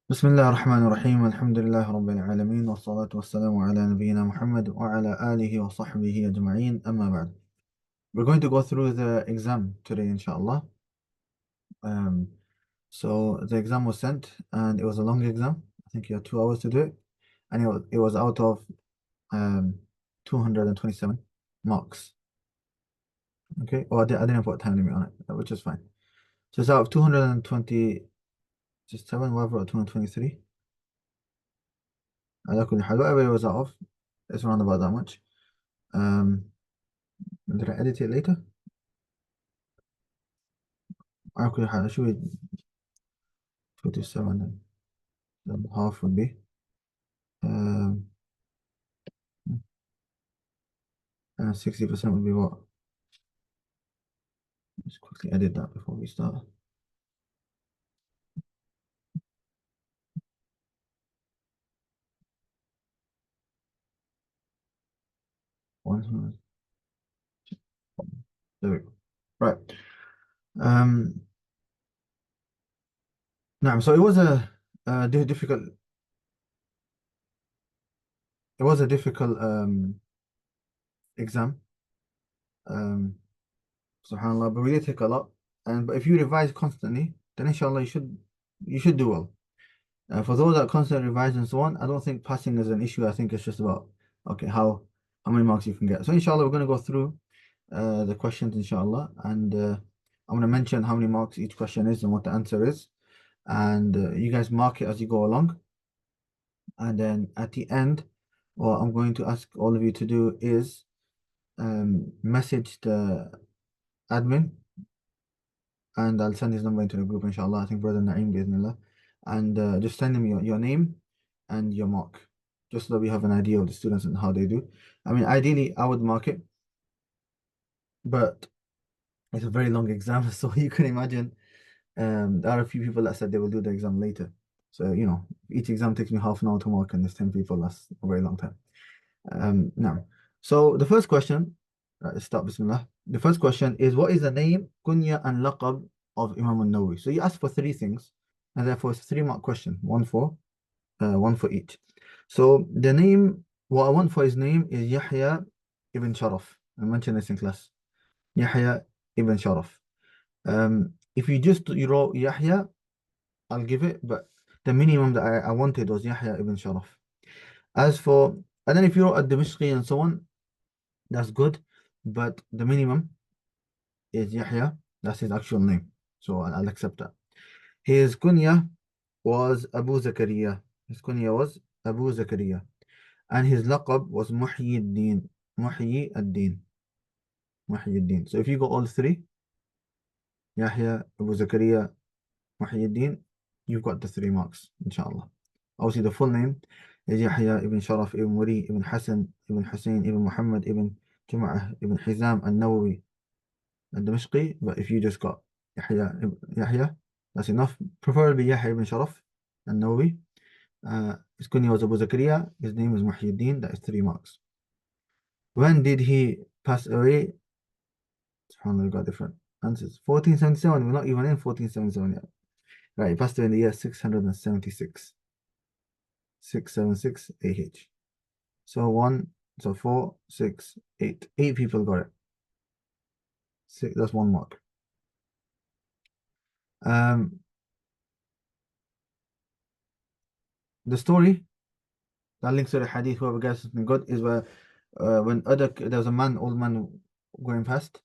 بسم الله الرحمن الرحيم الحمد لله رب العالمين والصلاة والسلام على نبينا محمد وعلى آله وصحبه أجمعين أما بعد. We're going to go through the exam today inshallah. Um, so the exam was sent and it was a long exam. I think you had 2 hours to do it, and it was out of um, 227 marks. Okay, or I didn't put a time limit on it, which is fine. So it's out of 227, whatever, or 223. Whatever it was out of, it's around about that much. Um, did I edit it later? على كل حال شو 27 then half would be um, 60% would be what? Let's quickly edit that before we start. 100. There we go. Right. Um, now, so it was difficult. It was a difficult exam. Um, Subhanallah, but we did take a lot. But if you revise constantly, then inshallah you should do well. For those that constantly revise and so on, I don't think passing is an issue. I think it's just about okay how many marks you can get. So inshallah we're going to go through the questions inshallah, and I'm going to mention how many marks each question is and what the answer is, and you guys mark it as you go along. And then at the end, what I'm going to ask all of you to do is message the admin, and I'll send his number into the group inshallah. I think brother Naeem bismillah, and just send him your name and your mark, just so that we have an idea of the students and how they do. I mean, ideally I would mark it, but it's a very long exam, so you can imagine there are a few people that said they will do the exam later. So, each exam takes me half an hour to mark, and there's 10 people, that's a very long time. Now, so the first question, let's start, bismillah. The first question is, what is the name, kunya, and laqab of Imam An-Nawawi? So you ask for three things, and therefore it's a 3-mark question, one for each. So the name, what I want for his name is Yahya ibn Sharaf. I mentioned this in class. Yahya ibn Sharaf. If you wrote Yahya, I'll give it, but the minimum that I wanted was Yahya ibn Sharaf. And then if you wrote Ad-Dimashqi and so on, that's good, but the minimum is Yahya. That's his actual name, so I'll accept that. His kunya was Abu Zakaria. His kunya was Abu Zakaria. And his laqab was Muhyi ad-Din. Muhyi ad-Din. Muhyi ad-Din. So if you got all three, Yahya, Abu Zakaria, Muhyi ad-Din, you've got the 3 marks, inshallah. Obviously, the full name is Yahya ibn Sharaf ibn Muri ibn Hassan ibn Hussein ibn Muhammad ibn Jum'ah ibn Hizam An-Nawawi al-Dimashqi. But if you just got Yahya, that's enough. Preferably Yahya ibn Sharaf An-Nawawi. His kunya was Abu Zakaria. His name is Muhyi ad-Din. That is 3 marks. When did he pass away? SubhanAllah, we got different answers. 1477. We're not even in 1477 yet. Right, he passed away in the year 676. 676 AH. So 4, 6, 8. 8 people got it. That's 1 mark. The story that links to the hadith, whoever gets something good, is where there was a old man going past,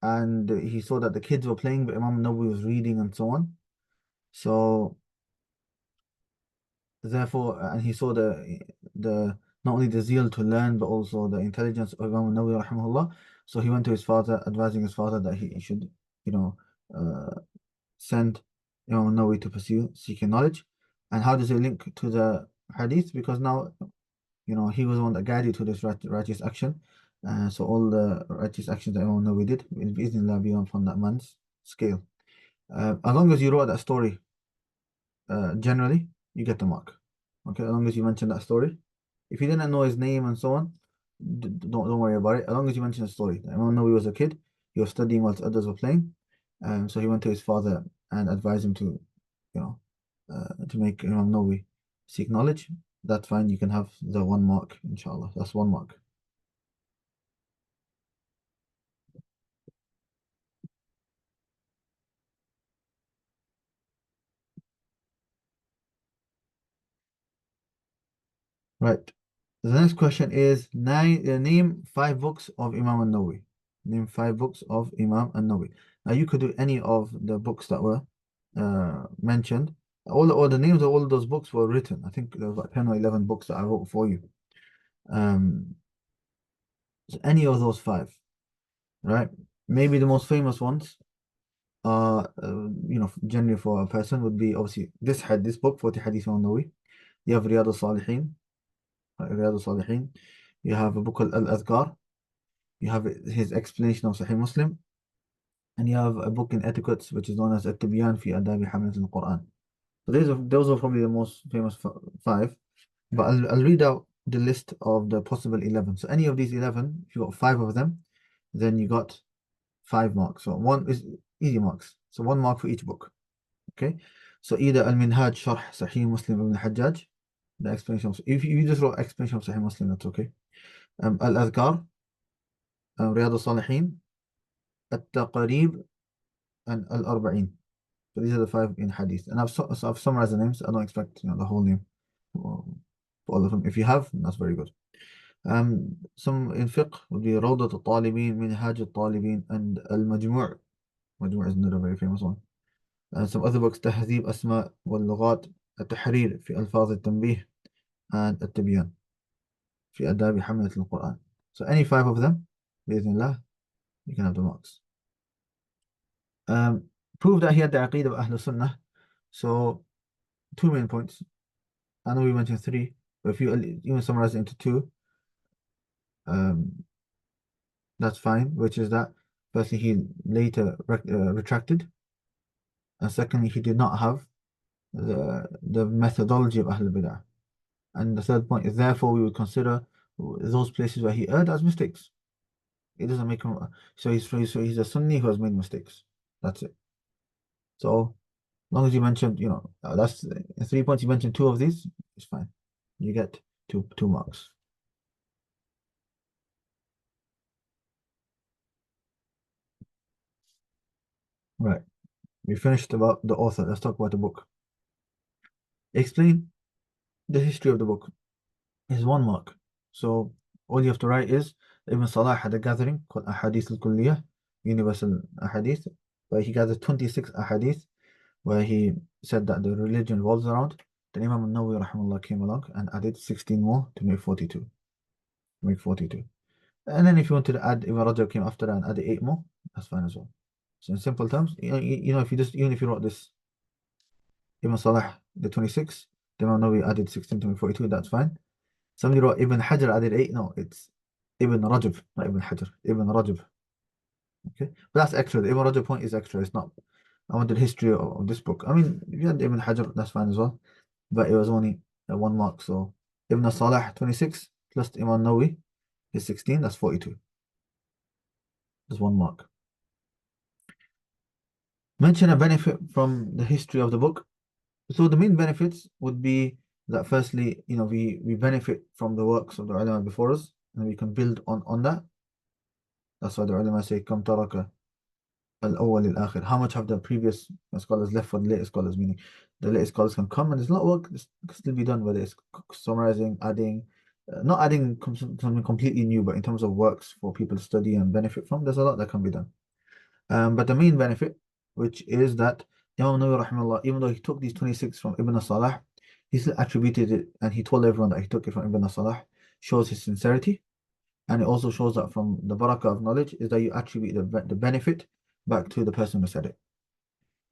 and he saw that the kids were playing, but Imam Nawawi was reading and so on. So therefore, and he saw the not only the zeal to learn, but also the intelligence of Imam Nawawi rahimahullah. So he went to his father, advising his father that he should, send Imam Nawawi to pursue seeking knowledge. And how does it link to the hadith? Because now, he was the one that guided to this righteous action. So all the righteous actions that Imam Nawawi did will be on from that man's scale. As long as you wrote that story, generally, you get the mark. Okay, as long as you mention that story. If you didn't know his name and so on, don't worry about it. As long as you mention the story. Imam Nawawi was a kid. He was studying whilst others were playing. So he went to his father and advised him to, to make Imam Nawawi seek knowledge, that's fine. You can have the 1 mark, inshallah. That's 1 mark. Right. The next question is name 5 books of Imam An-Nawawi. Name 5 books of Imam An-Nawawi. Now you could do any of the books that were mentioned. All the names of all of those books were written. I think there was about 10 or 11 books that I wrote for you. Um, so any of those 5, right? Maybe the most famous ones are, generally for a person would be obviously this book, 40 Hadith Imam Nawawi. You have Riyadh al-Salihin, Riyadh al-Salihin. You have a book called Al-Adhkar. You have his explanation of Sahih Muslim, and you have a book in etiquettes which is known as At-Tibyan fi Adabi Hamalat al-Quran. So those are probably the most famous 5. But I'll read out the list of the possible 11. So any of these 11, if you got 5 of them, then you got 5 marks. So one is easy marks. So 1 mark for each book. Okay. So either Al-Minhaj Sharh Sahih Muslim Ibn Hajjaj, the explanation of, if you just wrote explanation of Sahih Muslim, that's okay. Al-Adhkar, Riyadh al-Salihin, At-Taqarib, and Al-Arba'een. So these are the 5 in Hadith. And I've summarized the names. I don't expect the whole name for all of them. If you have, that's very good. Some in fiqh would be Rawdat al-Talibin, Minhaj al-Talibin, and Al-Majmu'. Majmu' is another very famous one. Some other books, Tahdhib Asma' wal-Lughat, At-Tahrir fi Alfaz al-Tanbih, and At-Tibyan fi Adabi Hamalat al-Quran. So any 5 of them, bi'idhnillah, you can have the marks. Prove that he had the Aqeedah of Ahlul Sunnah. So 2 main points. I know we mentioned 3, but if you even summarize it into 2, that's fine, which is that firstly he later retracted, and secondly he did not have the methodology of Ahlul Bid'ah. And the third point is therefore we would consider those places where he erred as mistakes. It doesn't make him so he's a Sunni who has made mistakes. That's it. So as long as you mentioned, that's 3 points. You mentioned 2 of these, it's fine. You get two marks. Right. We finished about the author. Let's talk about the book. Explain the history of the book. Is 1 mark. So all you have to write is Ibn Salah had a gathering called Ahadith al-Kulliyah, Universal Ahadith, where he gathered 26 Ahadith, where he said that the religion revolves around. Then Imam An-Nawawi rahimahullah came along and added 16 more to make 42. And then if you wanted to add, Ibn Rajab came after that and added 8 more, that's fine as well. So in simple terms, if you just, even if you wrote this, Ibn Salah the 26, the Imam Nawawi added 16 to make 42, that's fine. Somebody wrote Ibn Hajar added 8. No, it's Ibn Rajab, not Ibn Hajar. Ibn Rajab. Okay, but that's extra. The Ibn Rajab point is extra. It's not. I wanted the history of this book. I mean, if you had Ibn Hajar, that's fine as well. But it was only 1 mark. So Ibn Salah 26 plus Imam Nawawi is 16. That's 42. That's 1 mark. Mention a benefit from the history of the book. So the main benefits would be that firstly, we benefit from the works of the ulama before us, and we can build on that. That's why the ulama say, Kam taraka al-awwal al-akhir. How much have the previous scholars left for the later scholars? Meaning, the later scholars can come and there's a lot of work that can still be done, whether it's summarizing, adding, not adding something completely new, but in terms of works for people to study and benefit from, there's a lot that can be done. But the main benefit, which is that Imam Nawawi rahimahullah, even though he took these 26 from Ibn Salah, he still attributed it and he told everyone that he took it from Ibn Salah, shows his sincerity. And it also shows that from the barakah of knowledge is that you attribute the benefit back to the person who said it.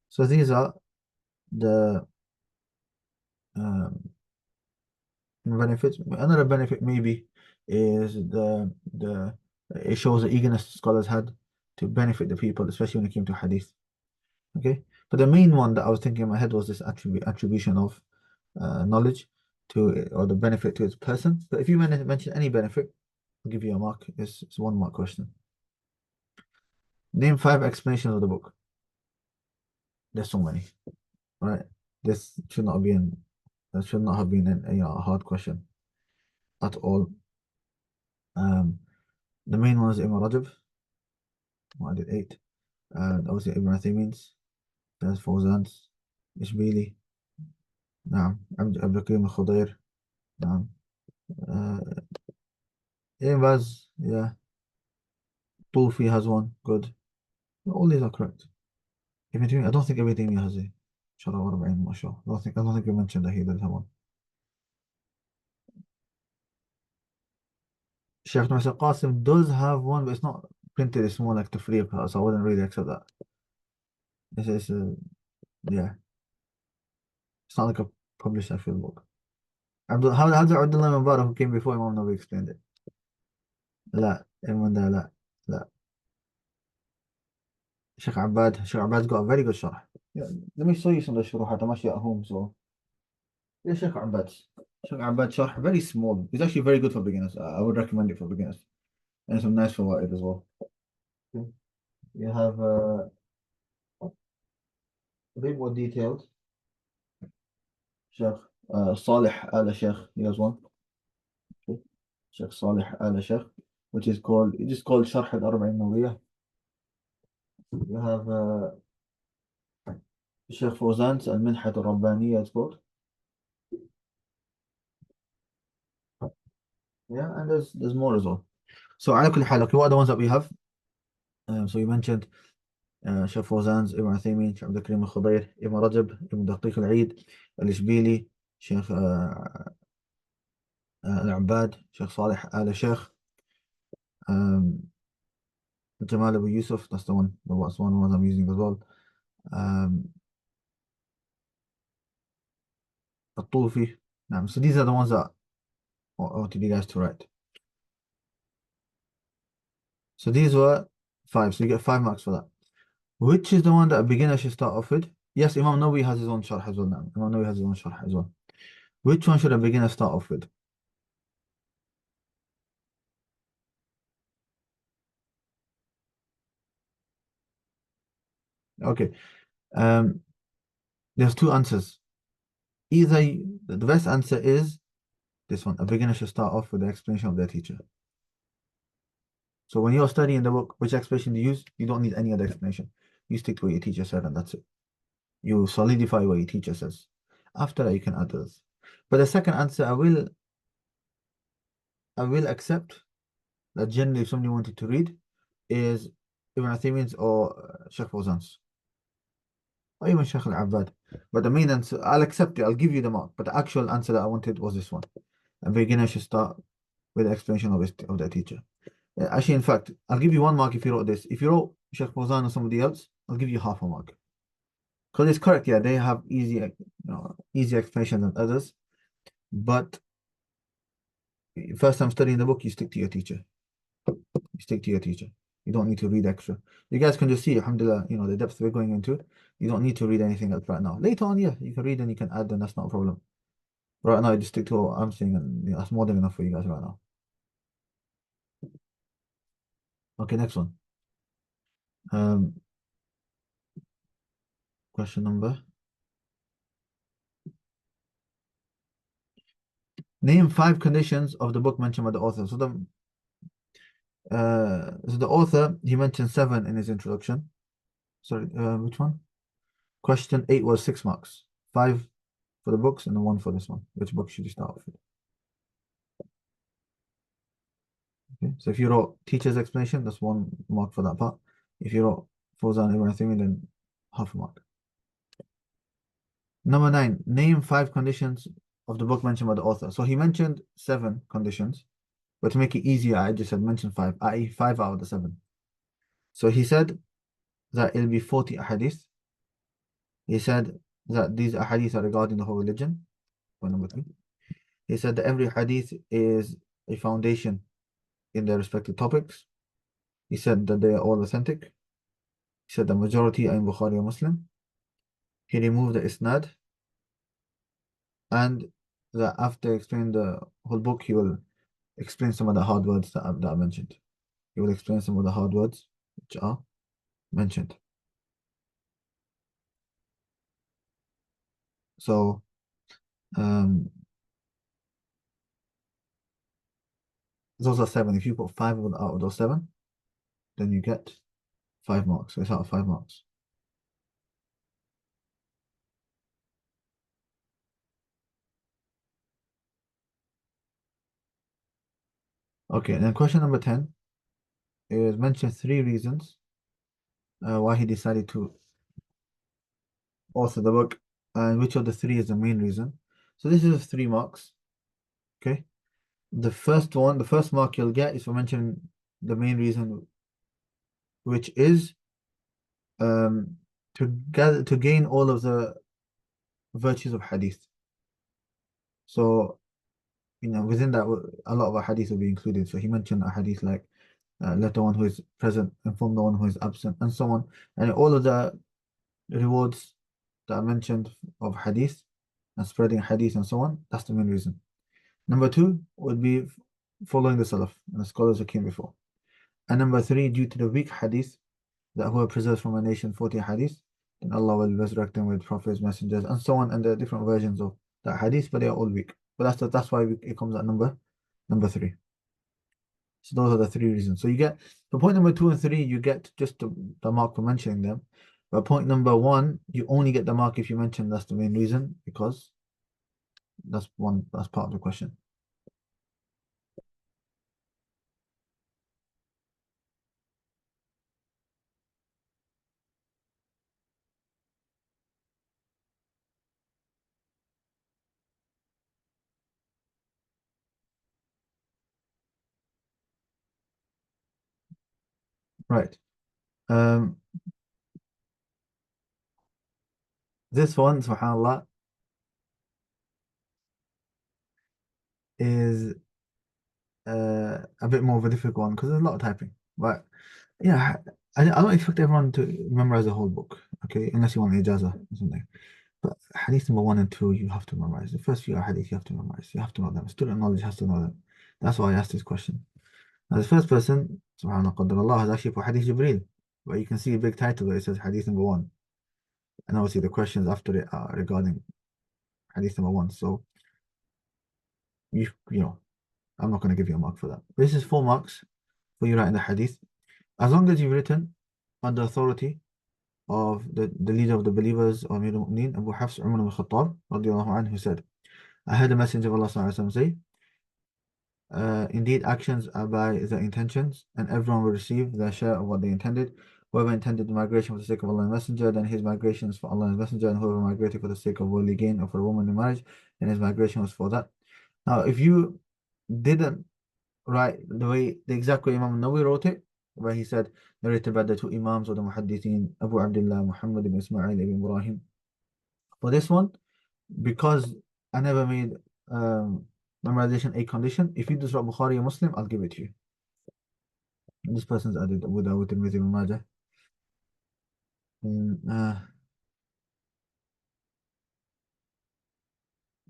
So these are the um, benefits. Another benefit maybe is the it shows the eagerness scholars had to benefit the people, especially when it came to hadith. Okay, but the main one that I was thinking in my head was this attribution of knowledge to or the benefit to its person. But if you mention any benefit, I'll give you a mark. It's 1 mark question. Name 5 explanations of the book. There's so many, right? This should not be in. That should not have been a hard question at all. Um, the main one is Imam Rajab. Well, I did 8. Obviously Ibn Uthaymeen's. There's Fawzan's. Ishbili. نعم. عبد الكريم الخضير. نعم. Uh, Ibn Baz. Yeah. Tufi has one. Good. All these are correct. Ibn Taymiyyah, I don't think Ibn Taymiyyah has a Sharh al-Arba'een, mashallah. I don't think you mentioned that he did have one. Shaykh Nasir Qasim does have one, but it's not printed. It's more like tafriq, so I wouldn't really accept that. It's yeah. It's not like a published actual book. how did Abdullah Mubarak who came before Imam Nawawi explained it? لا Imam ده لا لا Sheikh Abbad got a very good sharh. Yeah, let me show you some of the shuruhat. I'm actually at home, so yeah, Sheikh Abbad sharh very small. It's actually very good for beginners. I would recommend it for beginners, and some nice fawaid as well. Okay. You have a bit more detailed. Sheikh Salih al-Sheikh, he has one. Okay. Sheikh Salih al-Sheikh, which is called, it is called Sharh al-Arba'een Nawawiyyah. You have Sheikh Fawzan's Al-Minhat al-Rabbaniyya, it's called. Yeah, and there's more as well. So, على كل حال, okay, what are the ones that we have? So you mentioned Sheikh Fawzan's, Ibn Uthaymeen, Sheikh Abdul Karim al-Khudair, Ibn Rajab, Ibn Daqiq al-Eid, Al-Ishbili, Sheikh Al-Abbad, Sheikh Salih al-Sheikh, um, Jamal Abu Yusuf, that's the one, that's one of the ones I'm using as well. Al-Tufi. So these are the ones that I wanted you guys to write. So these were 5, so you get 5 marks for that. Which is the one that a beginner should start off with? Yes, Imam Nawawi has his own sharh as well now. Imam Nawawi has his own sharh as well. Which one should a beginner start off with? Okay. Um, there's 2 answers. Either the best answer is this one. A beginner should start off with the explanation of their teacher. So when you're studying the book, which explanation do you use? You don't need any other explanation. You stick to what your teacher said, and that's it. You solidify what your teacher says. After that, you can add others. But the second answer, I will accept that generally if somebody wanted to read is Ibn Uthaymeen's or Sheikh Fawzan's or even Sheikh Al-Abbad. But the main answer, I'll accept it, I'll give you the mark. But the actual answer that I wanted was this one. A beginner should start with the explanation of their teacher. Actually, in fact, I'll give you 1 mark if you wrote this. If you wrote Sheikh Fawzan or somebody else, I'll give you half a mark. Because it's correct, yeah, they have easy explanation than others. But first time studying the book, you stick to your teacher. You stick to your teacher. You don't need to read extra. You guys can just see, alhamdulillah, the depth we're going into. You don't need to read anything else right now. Later on, yeah, you can read and you can add, and that's not a problem. Right now, you just stick to what I'm saying, and that's more than enough for you guys right now. Okay, next one. Um, question number. Name 5 conditions of the book mentioned by the author. So the author, he mentioned 7 in his introduction. Sorry, which one? Question 8 was 6 marks. 5 for the books and 1 for this one. Which book should you start off with? Okay. So if you wrote teacher's explanation, that's 1 mark for that part. If you wrote Fawzan Ibn Uthaymeen, then half a mark. Number 9, name 5 conditions of the book mentioned by the author. So he mentioned 7 conditions, but to make it easier, I just said mention 5, i.e. 5 out of the 7. So he said that it'll be 40 ahadith. He said that these ahadith are regarding the whole religion. Point number 3. He said that every hadith is a foundation in their respective topics. He said that they are all authentic. He said the majority are in Bukhari and Muslim. He removed the isnad, and that after explaining the whole book, he will explain some of the hard words that I mentioned. He will explain some of the hard words which are mentioned. So um, those are seven. If you put five out of those seven, then you get 5 marks. So it's out of 5 marks. Okay, and then question number 10 is mention 3 reasons why he decided to author the book, and which of the three is the main reason. So this is 3 marks. Okay. The first mark you'll get is for mentioning the main reason, which is um, to gain all of the virtues of hadith. So, within that, a lot of hadith will be included. So he mentioned a hadith like, let the one who is present inform the one who is absent, and so on. And all of the rewards that are mentioned of hadith and spreading hadith and so on, that's the main reason. Number two would be following the Salaf and the scholars who came before. And number three, due to the weak hadith that who are preserved from a nation 40 hadith, then Allah will resurrect them with prophets, messengers, and so on, and there are different versions of that hadith, but they are all weak. But that's why it comes at number three. So those are the 3 reasons. So you get for point number 2 and 3, you get just the mark for mentioning them. But point number 1, you only get the mark if you mention that's the main reason, because that's part of the question. Right. Um, this one, subhanAllah, is a bit more of a difficult one because there's a lot of typing. But yeah, I don't expect everyone to memorize the whole book, okay, unless you want the ijazah or something. But hadith number 1 and 2, you have to memorize. The first few hadith you have to memorize. You have to know them. Student knowledge has to know them. That's why I asked this question. Now, the first person, subhanAllah, Qadar, is actually for Hadith Jibreel. But you can see a big title where it says Hadith number 1. And obviously the questions after it are regarding Hadith number 1. So, you know, I'm not going to give you a mark for that. This is 4 marks for you writing the Hadith. As long as you've written under authority of the leader of the believers, or Amir al-Mu'mineen, Abu Hafs Umar ibn Khattab, radiallahu anhu, who said, I heard the Messenger of Allah sallallahu alaihi wasallam say, indeed, actions are by the intentions, and everyone will receive their share of what they intended. Whoever intended the migration for the sake of Allah and Messenger, then his migration is for Allah and Messenger, and whoever migrated for the sake of worldly gain or for a woman in marriage, then his migration was for that. Now, if you didn't write the exact way Imam An-Nawawi wrote it, where he said, narrated by the 2 Imams of the Muhaddithin, Abu Abdullah Muhammad ibn Ismail ibn Ibrahim. For this one, because I never made memorization a condition, if you just write Bukhari or Muslim, I'll give it to you. And this person's added Abu Dawud and Ibn Majah.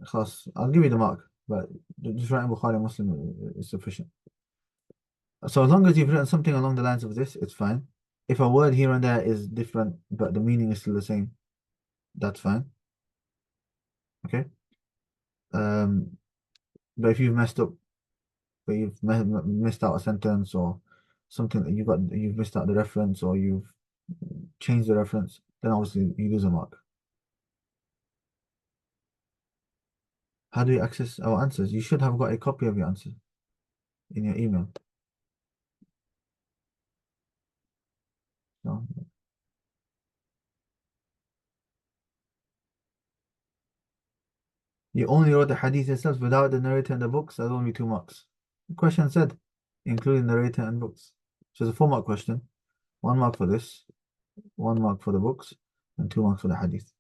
خلاص, I'll give you the mark, but just writing Bukhari and Muslim is sufficient. So as long as you've written something along the lines of this, it's fine. If a word here and there is different, but the meaning is still the same, that's fine. Okay. Um, but if you've messed up, but you've missed out a sentence or something that you've missed out the reference, or you've changed the reference, then obviously you lose a mark. How do you access our answers? You should have got a copy of your answer in your email. No? You only wrote the hadith itself without the narrator and the books, that's only 2 marks. The question said, including narrator and books. So it's a 4 mark question. 1 mark for this, 1 mark for the books, and 2 marks for the hadith.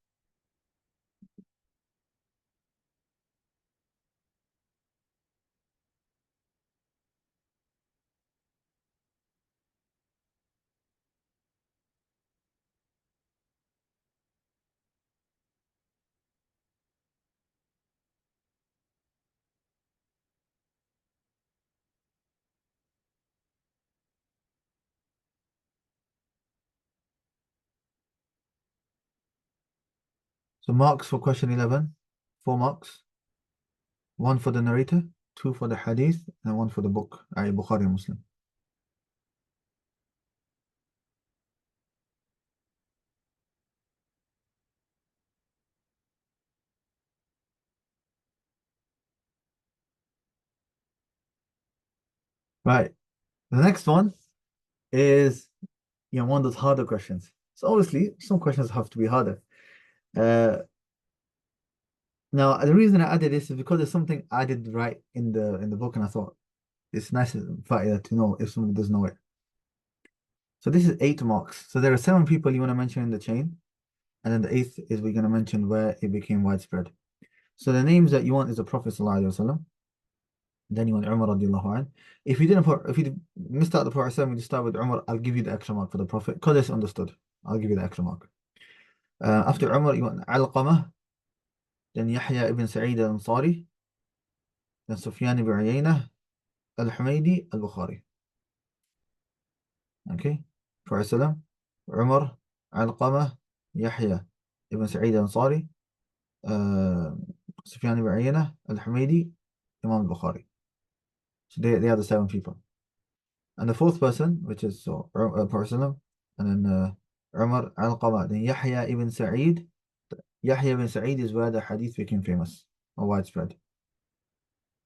So marks for question 11, 4 marks, one for the narrator, two for the hadith, and one for the book, i.e. Bukhari and Muslim. Right. The next one is one of those harder questions. So obviously, some questions have to be harder. Uh, Now, the reason I added this is because there's something I did right in the book, and I thought it's nice to know if somebody does know it. So this is 8 marks. So there are 7 people you want to mention in the chain, and then the eighth is we're going to mention where it became widespread. So the names that you want is the Prophet ﷺ. Then you want Umar radiallahu anh. If you missed out the Prophet ﷺ, you just start with Umar, I'll give you the extra mark for the Prophet, because it's understood. I'll give you the extra mark. After Umar, you want Alqamah, then Yahya ibn Sa'id al-Ansari, then Sufyan ibn Uyaynah, Al-Humaydi, Al-Bukhari. Okay. Prophet ﷺ, Umar, Alqamah, Yahya ibn Sa'id al-Ansari, uh, Sufyan ibn Uyaynah, Al-Humaydi, Imam al-Bukhari. So they are the 7 people. And the fourth person, which is Prophet ﷺ, and then Umar, Alqamah, then Yahya ibn Sa'id. Yahya ibn Sa'id is where the hadith became famous or widespread.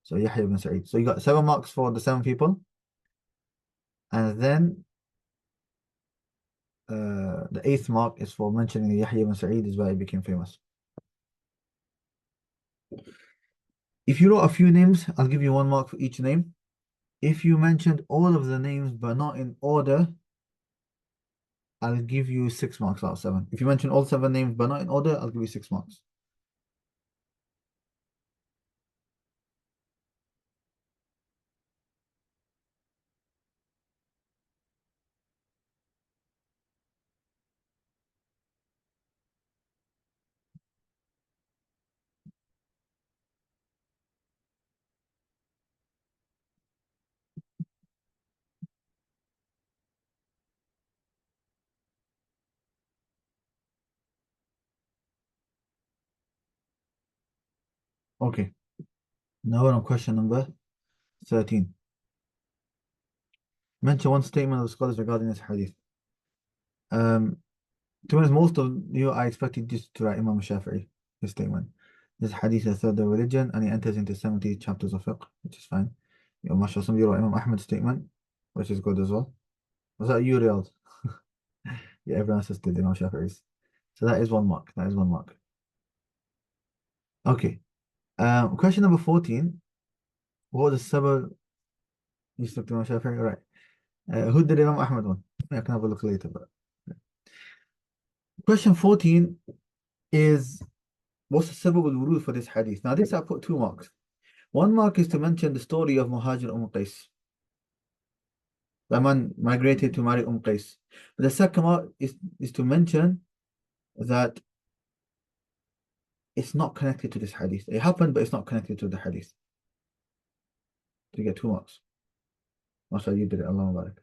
So Yahya ibn Sa'id. So you got 7 marks for the 7 people. And then the 8th mark is for mentioning Yahya ibn Sa'id is where it became famous. If you wrote a few names, I'll give you 1 mark for each name. If you mentioned all of the names but not in order, I'll give you 6 marks out of 7. If you mention all 7 names but not in order, I'll give you 6 marks. Okay. Now we're on question number 13. Mention one statement of the scholars regarding this hadith. Um, to be honest, most of you, I expected just to write Imam Shafi'i, his statement. This hadith is the third of religion, and he enters into 70 chapters of fiqh, which is fine. MashaAllah, some of you wrote Imam Ahmad's statement, which is good as well. Was that you, Riyadh? Yeah, everyone else did Imam Shafi'i's. So that is 1 mark. That is 1 mark. Okay. Question number 14. What was the sabab? You stuck to Imam Shafi'i, right? Who did Imam Ahmad one? I can have a look later, but question 14 is what's the sabab al-wurud for this hadith? Now this I put 2 marks. 1 mark is to mention the story of Muhajir Qais. The man migrated to marry Qais. But the second mark is to mention that it's not connected to this hadith. It happened, but it's not connected to the hadith. To get 2 marks. MashaAllah, you did it. Allah Barak.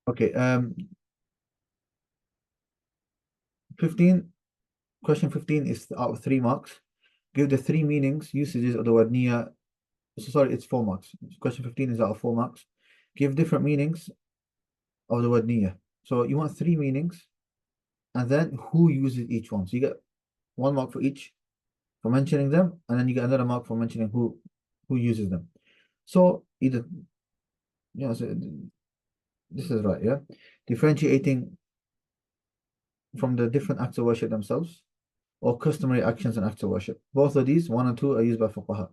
Okay, 15. Question 15 is out of 3 marks. Give the 3 meanings, usages of the word niyyah. So sorry, it's 4 marks. Question 15 is out of 4 marks. Give different meanings of the word niyyah. So you want 3 meanings, and then who uses each one. So you get 1 mark for each for mentioning them, and then you get another mark for mentioning who uses them. So either so this is right, yeah. Differentiating from the different acts of worship themselves, or customary actions and acts of worship. Both of these, 1 and 2, are used by fuqaha.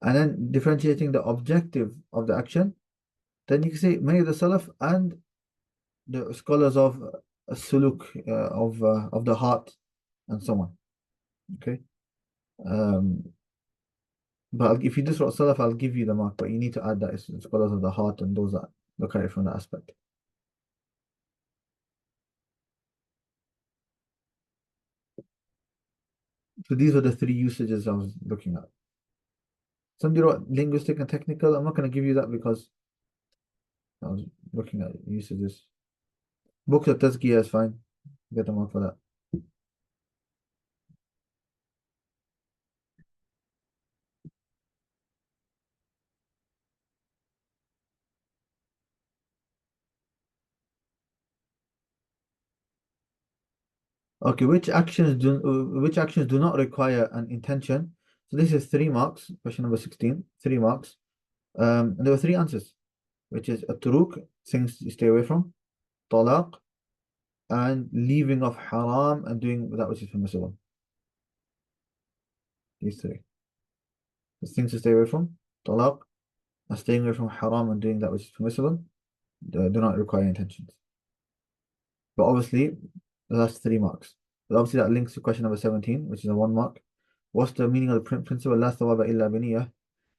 And then differentiating the objective of the action. Then you can say many of the Salaf and the scholars of suluk, of the heart, and so on. Okay. But if you just wrote Salaf, I'll give you the mark, but you need to add that it's scholars of the heart and those that look at it from that aspect. So these are the three usages I was looking at. Somebody wrote linguistic and technical. I'm not going to give you that because I was looking at usages. Books of Tazkiyah is fine. Get them on for that. Okay, which actions do not require an intention? So this is 3 marks. Question number 16. 3 marks. And there were three answers, which is at-turuk, things you stay away from, talaq, and leaving of haram and doing that which is permissible. These three. The things to stay away from, talaq, and staying away from haram and doing that which is permissible, do not require intentions. But obviously, that's 3 marks. But obviously, that links to question number 17, which is a 1 mark. What's the meaning of the principle? La thawaba illa biniyah,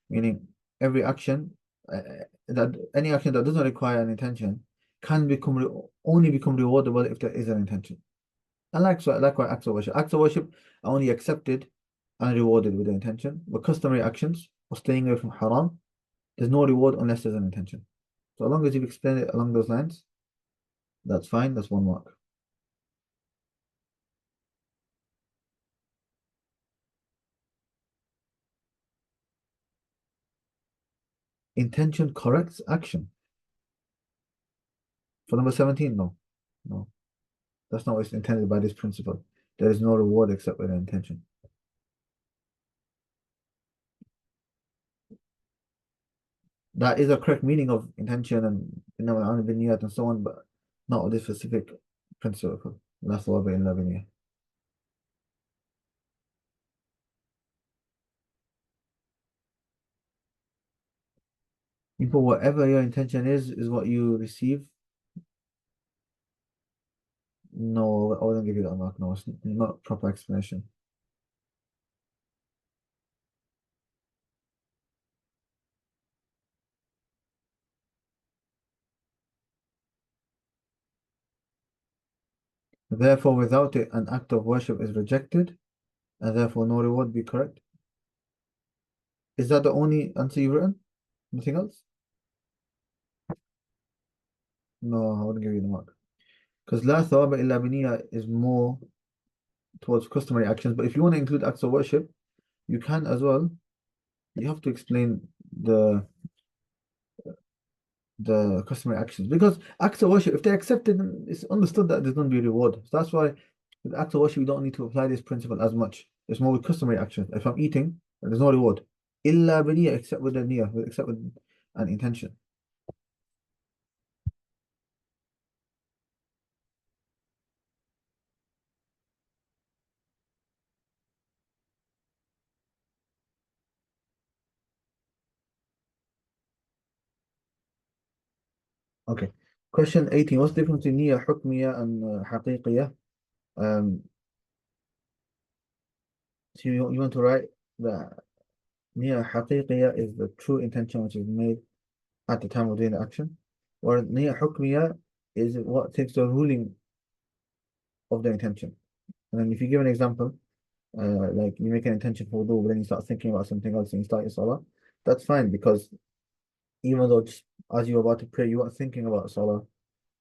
meaning every action, that any action that doesn't require an intention can only become rewardable if there is an intention. And likewise, acts of worship. Acts of worship are only accepted and rewarded with the intention. But customary actions or staying away from haram, there's no reward unless there's an intention. So as long as you've explained it along those lines, that's fine. That's 1 mark. Intention corrects action. For number 17, no. No. That's not what's intended by this principle. There is no reward except with an intention. That is a correct meaning of intention and niyat and so on, but not with this specific principle. That's the in niyat. You put whatever your intention is what you receive. No, I wouldn't give you that mark. No, it's not proper explanation. Therefore, without it, an act of worship is rejected, and therefore no reward be correct. Is that the only answer you've written? Nothing else? No, I wouldn't give you the mark. Because la thawaba illa biniyya is more towards customary actions. But if you want to include acts of worship, you can as well. You have to explain the the customary actions because acts of worship, if they're accepted, then it's understood that there's going to be a reward. So that's why with acts of worship, you don't need to apply this principle as much. It's more with customary actions. If I'm eating, there's no reward. Illa biniyya, except with the niyyah, except with an intention. Okay. Question 18. What's the difference between niyyah hukmiyah and haqiqiyah? Um, so you want to write that niyyah haqiqiyah is the true intention which is made at the time of doing the action, or niyyah hukmiyah is what takes the ruling of the intention. And then if you give an example, like you make an intention for wudu, but then you start thinking about something else and you start your salah, that's fine because even though just as you're about to pray, you weren't thinking about salah.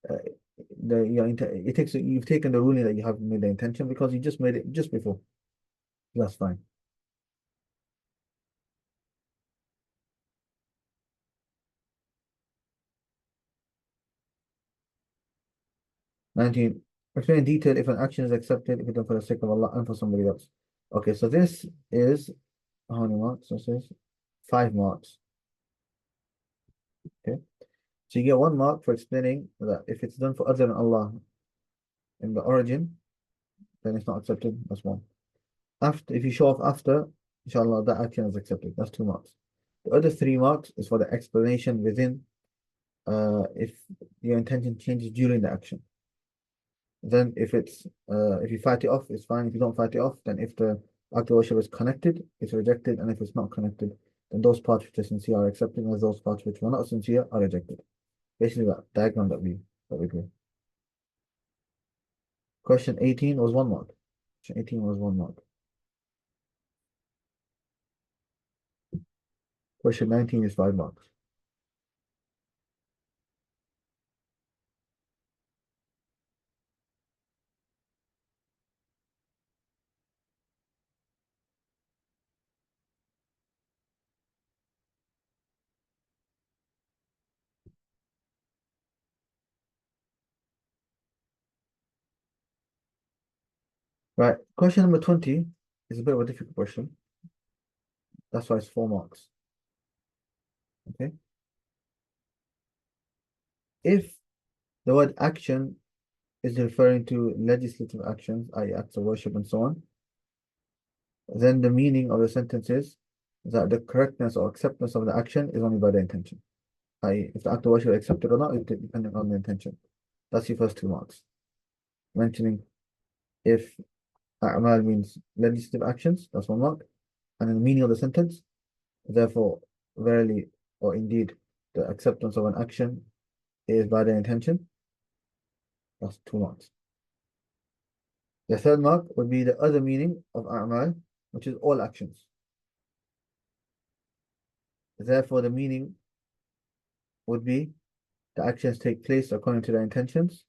Uh, it takes you've taken the ruling that you have made the intention because you just made it just before. That's fine. 19. Explain in detail if an action is accepted if it's done for the sake of Allah and for somebody else. Okay, so this is how many marks? This is 5 marks. Okay, so you get 1 mark for explaining that if it's done for other than Allah in the origin, then it's not accepted. That's 1. After, if you show off after, inshallah, that action is accepted. That's 2 marks. The other 3 marks is for the explanation within, if your intention changes during the action. Then if you fight it off, it's fine. If you don't fight it off, then if the act of worship is connected, it's rejected. And if it's not connected, then those parts which are sincere are accepted, and those parts which were not sincere are rejected. Basically that diagram that we do. Question 18 was 1 mark. Question 18 was 1 mark. Question 19 is 5 marks. Right. Question number 20 is a bit of a difficult question. That's why it's 4 marks. Okay. If the word action is referring to legislative actions, i.e., acts of worship and so on, then the meaning of the sentence is that the correctness or acceptance of the action is only by the intention. I.e., if the act of worship is accepted or not is depending on the intention. That's your first 2 marks. Mentioning if a'mal means legislative actions, that's 1 mark. And then the meaning of the sentence, therefore, verily or indeed, the acceptance of an action is by the intention, that's 2 marks. The third mark would be the other meaning of a'mal, which is all actions. Therefore, the meaning would be the actions take place according to their intentions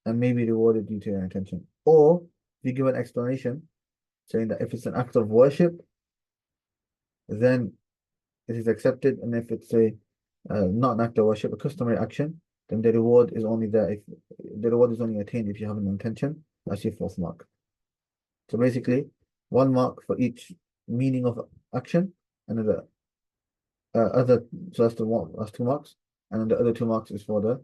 and may be rewarded due to their intention. Or if you give an explanation saying that if it's an act of worship, then it is accepted, and if it's a not an act of worship, a customary action, then the reward is only there if the reward is only attained if you have an intention. That's your 4th mark. So basically, 1 mark for each meaning of action, and then the other, so that's the one, that's 2 marks, and then the other 2 marks is for the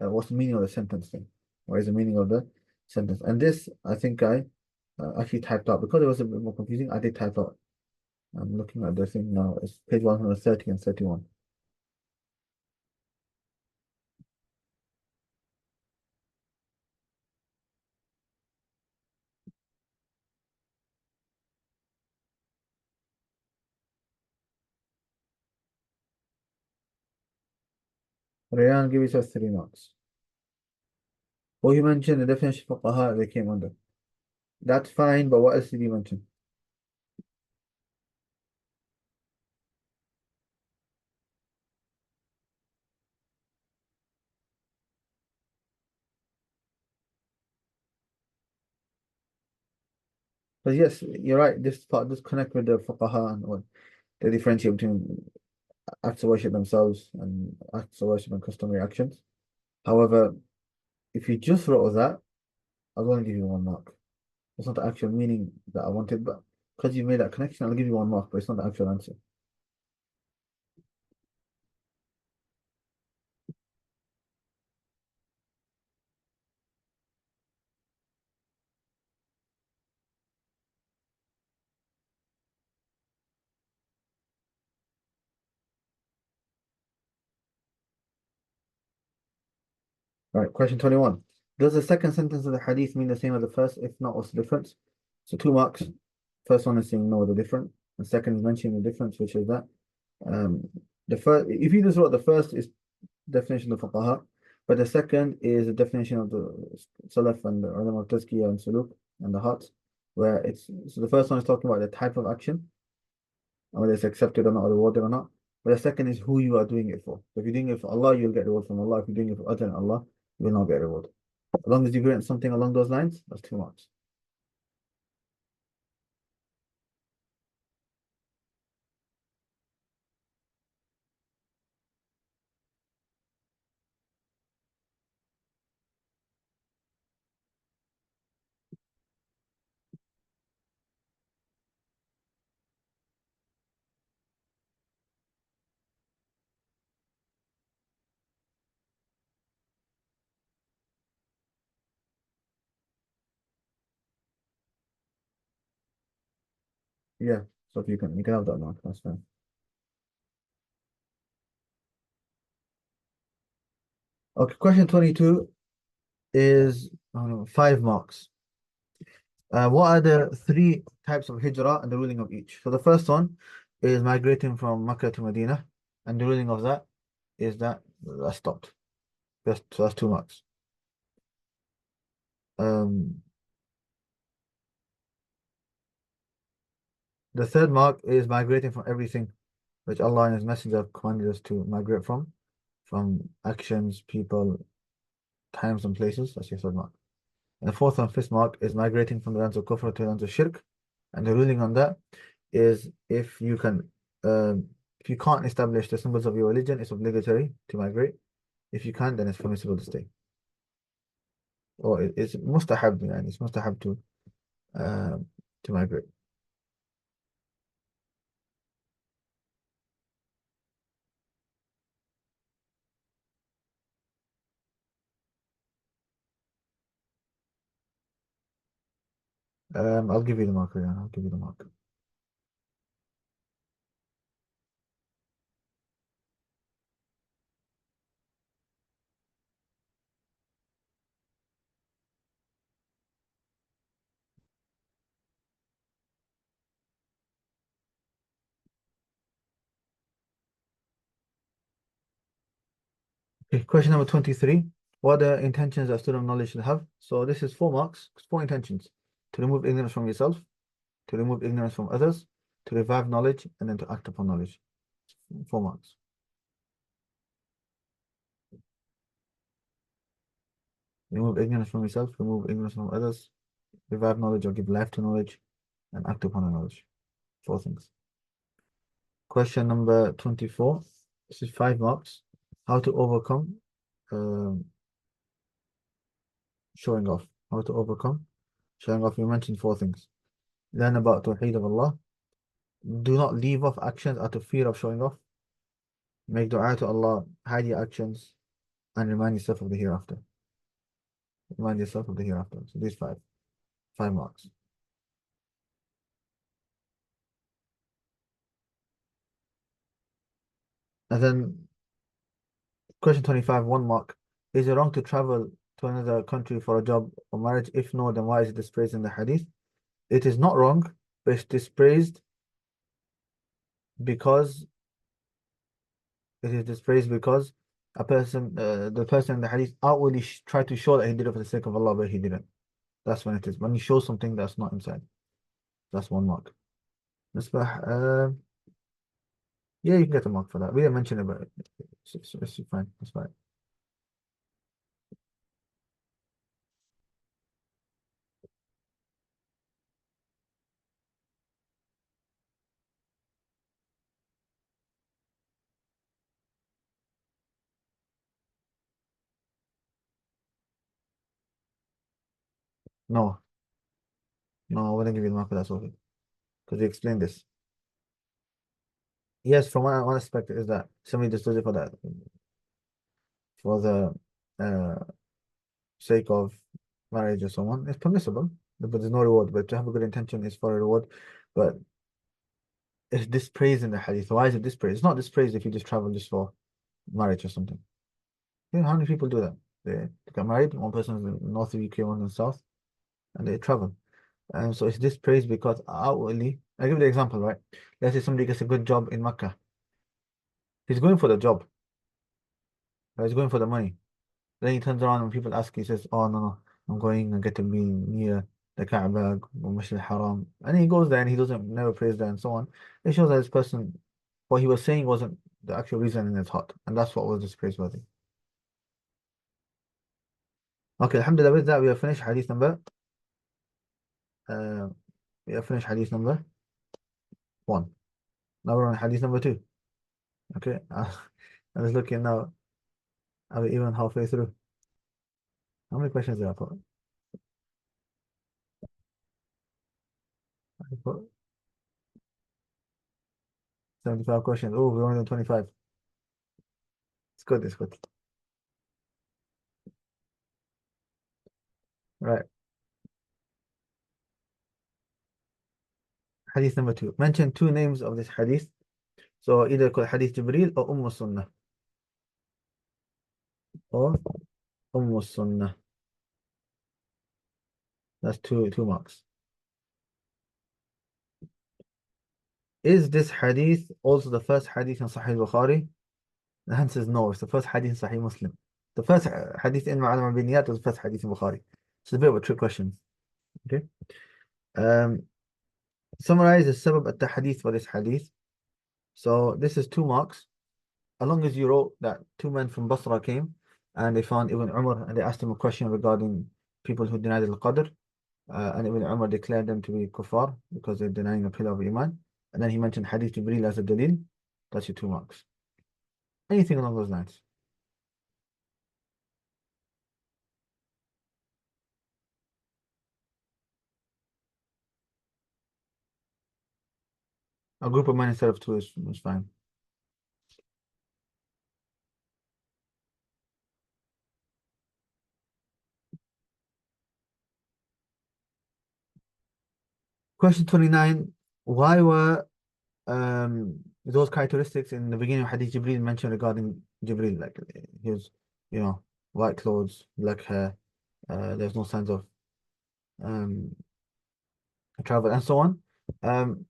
what's the meaning of the sentence thing? What is the meaning of the sentence? And this, I think I actually typed out because it was a bit more confusing. I did type out. I'm looking at the thing now. It's page 130 and 31. Rayan, give yourself 3 marks. Well, you mentioned the definition of fuqaha they came under. That's fine, but what else did you mention? But yes, you're right. This part does connect with the fuqaha and what the differentiate between acts of worship themselves and acts of worship and customary actions. However, if you just wrote that, I was going to give you 1 mark. It's not the actual meaning that I wanted, but because you made that connection, I'll give you 1 mark, but it's not the actual answer. Right, question 21. Does the second sentence of the hadith mean the same as the first? If not, what's the difference? So 2 marks. First one is saying no, the different. The second is mentioning the difference, which is that. Um, the first, if you just wrote the first is definition of fuqaha, but the second is the definition of the salaf and the ulama of tazkiyah and suluk and the heart, where it's so the first one is talking about the type of action, and whether it's accepted or not, or rewarded or not. But the second is who you are doing it for. So if you're doing it for Allah, you'll get reward from Allah. If you're doing it for other than Allah, you will not get reward. As long as you've written something along those lines, that's 2 marks. Yeah. So if you can have that mark, that's fine. Okay, question 22 is 5 marks. What are the 3 types of hijrah and the ruling of each? So the first one is migrating from Mecca to Medina, and the ruling of that is that that's stopped. So that's 2 marks. Um, the third mark is migrating from everything which Allah and His Messenger have commanded us to migrate from actions, people, times, and places. That's your third mark. And the fourth and fifth mark is migrating from the lands of kufr to the lands of shirk. And the ruling on that is um, if you can't establish the symbols of your religion, it's obligatory to migrate. If you can, then it's permissible to stay. Or it's mustahab, and it's mustahab to migrate. I'll give you the marker, yeah, I'll give you the marker. Okay, question number 23. What are the intentions that student of knowledge should have? So this is 4 marks, 4 intentions. To remove ignorance from yourself, to remove ignorance from others, to revive knowledge, and then to act upon knowledge. 4 marks. Remove ignorance from yourself, remove ignorance from others, revive knowledge or give life to knowledge, and act upon the knowledge. 4 things. Question number 24. This is 5 marks. How to overcome um, showing off. How to overcome showing off. You mentioned 4 things. Learn about Tawheed of Allah. Do not leave off actions out of fear of showing off. Make dua to Allah, hide your actions, and remind yourself of the hereafter. Remind yourself of the hereafter. So these 5 marks. And then question 25, 1 mark. Is it wrong to travel to another country for a job or marriage? If no, then why is it dispraised in the hadith? It is not wrong, but it's dispraised because the person in the hadith outwardly tried to show that he did it for the sake of Allah, but he didn't. That's when it is. When you show something that's not inside. That's 1 mark. Misbah, yeah, you can get a mark for that. We didn't mention it, but it's fine. That's fine. No, no, I wouldn't give you the mark for that, Sophie, because you explained this. Yes, from one aspect is that somebody just does it for the uh, sake of marriage or someone. It's permissible, but there's no reward. But to have a good intention is for a reward. But it's dispraised in the hadith. Why is it dispraised? It's not dispraised if you just travel just for marriage or something. You know how many people do that? They get married, one person is in north of UK, one in south, and they travel. And so it's dispraised because outwardly, I give you the example, right? Let's say somebody gets a good job in Mecca. He's going for the job, or he's going for the money. Then he turns around and people ask, he says, "Oh no, no, I'm going and get to be near the Kaaba or Masjid al-Haram." And he goes there and he doesn't never praise there and so on. It shows that this person, what he was saying wasn't the actual reason in his heart, and that's what was dispraiseworthy. Okay, alhamdulillah, with that we have finished hadith number uh, we have finished hadith number 1. Now we're on hadith number 2. Okay, I'm just looking now. Are we even halfway through? How many questions did I put? I put 75 questions. Oh, we're only on 25. It's good, it's good. Right. Hadith number 2. Mention 2 names of this hadith. So either called Hadith Jibreel or Sunnah. Or Sunnah. That's two marks. Is this hadith also the first hadith in Sahih Bukhari? The answer is no. It's the first hadith in Sahih Muslim. The first hadith in Ma'alim bin Niyat was the first hadith in Bukhari. It's a bit of a trick question. Okay. Um, Summarize the sabab at-tahadith for this hadith. So this is 2 marks. As long as you wrote that two men from Basra came and they found Ibn Umar and they asked him a question regarding people who denied al-Qadr, and Ibn Umar declared them to be kuffar because they're denying a pillar of Iman. And then he mentioned Hadith Jibreel as a dalil. That's your 2 marks. Anything along those lines. A group of men instead of two is fine. Question 29. Why were those characteristics in the beginning of Hadith Jibreel mentioned regarding Jibreel? Like his, you know, white clothes, black hair, there's no signs of um, travel, and so on. Um,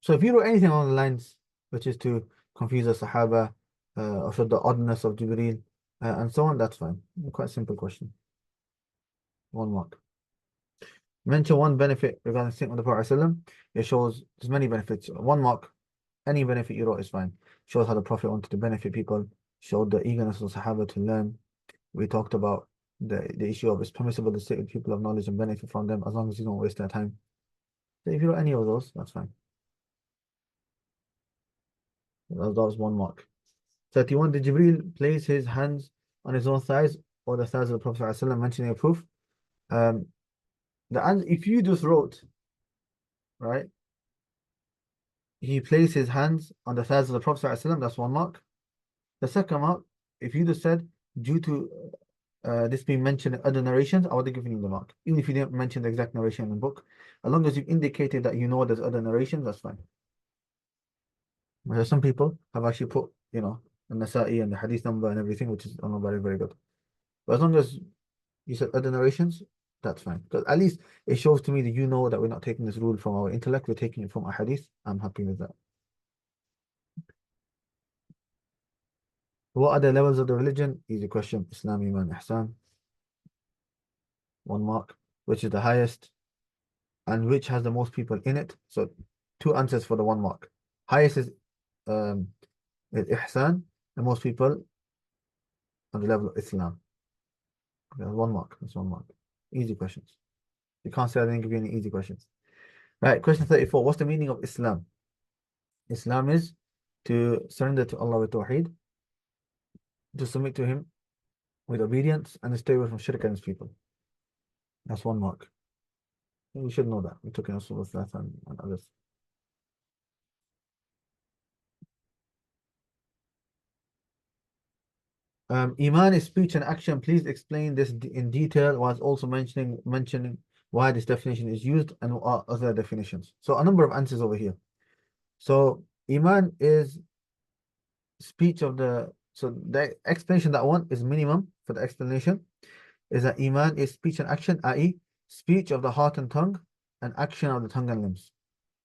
so if you wrote anything along the lines, which is to confuse the Sahaba, or show the oddness of Jibreel, and so on, that's fine. Quite simple question. 1 mark. Mention one benefit regarding the statement of the Prophet ﷺ. It shows there's many benefits. 1 mark. Any benefit you wrote is fine. Shows how the Prophet wanted to benefit people. Showed the eagerness of the Sahaba to learn. We talked about the issue of it's permissible to sit with people of knowledge and benefit from them as long as you don't waste their time. So if you wrote any of those, that's fine. That was 1 mark. 31. Did Jibreel place his hands on his own thighs or the thighs of the Prophet ﷺ, mentioning a proof? Um, if you just wrote, right, he placed his hands on the thighs of the Prophet ﷺ, that's 1 mark. The second mark, if you just said, due to this being mentioned in other narrations, I would have given you the mark. Even if you didn't mention the exact narration in the book, as long as you've indicated that you know there's other narrations, that's fine. Whereas some people have actually put, An-Nasa'i and the hadith number and everything, which is not very, very good. But as long as you said other narrations, that's fine. Because at least it shows to me that you know that we're not taking this rule from our intellect, we're taking it from our hadith. I'm happy with that. What are the levels of the religion? Easy question. Islam, Iman, Ihsan. 1 mark. Which is the highest and which has the most people in it? So 2 answers for the 1 mark. Highest um, is Ihsan, and most people on the level of Islam. Okay, 1 mark. That's 1 mark. Easy questions. You can't say I didn't give you any easy questions. Right, question 34. What's the meaning of Islam? Islam is to surrender to Allah with Tawheed, to submit to Him with obedience, and to stay away from shirk and His people. That's 1 mark. You should know that. We took in Surah that and others. Iman is speech and action. Please explain this in detail, whilst also mentioning why this definition is used and what other definitions. So a number of answers over here. So Iman is speech of the. So the explanation that one is minimum for the explanation is that Iman is speech and action, i.e., speech of the heart and tongue, and action of the tongue and limbs.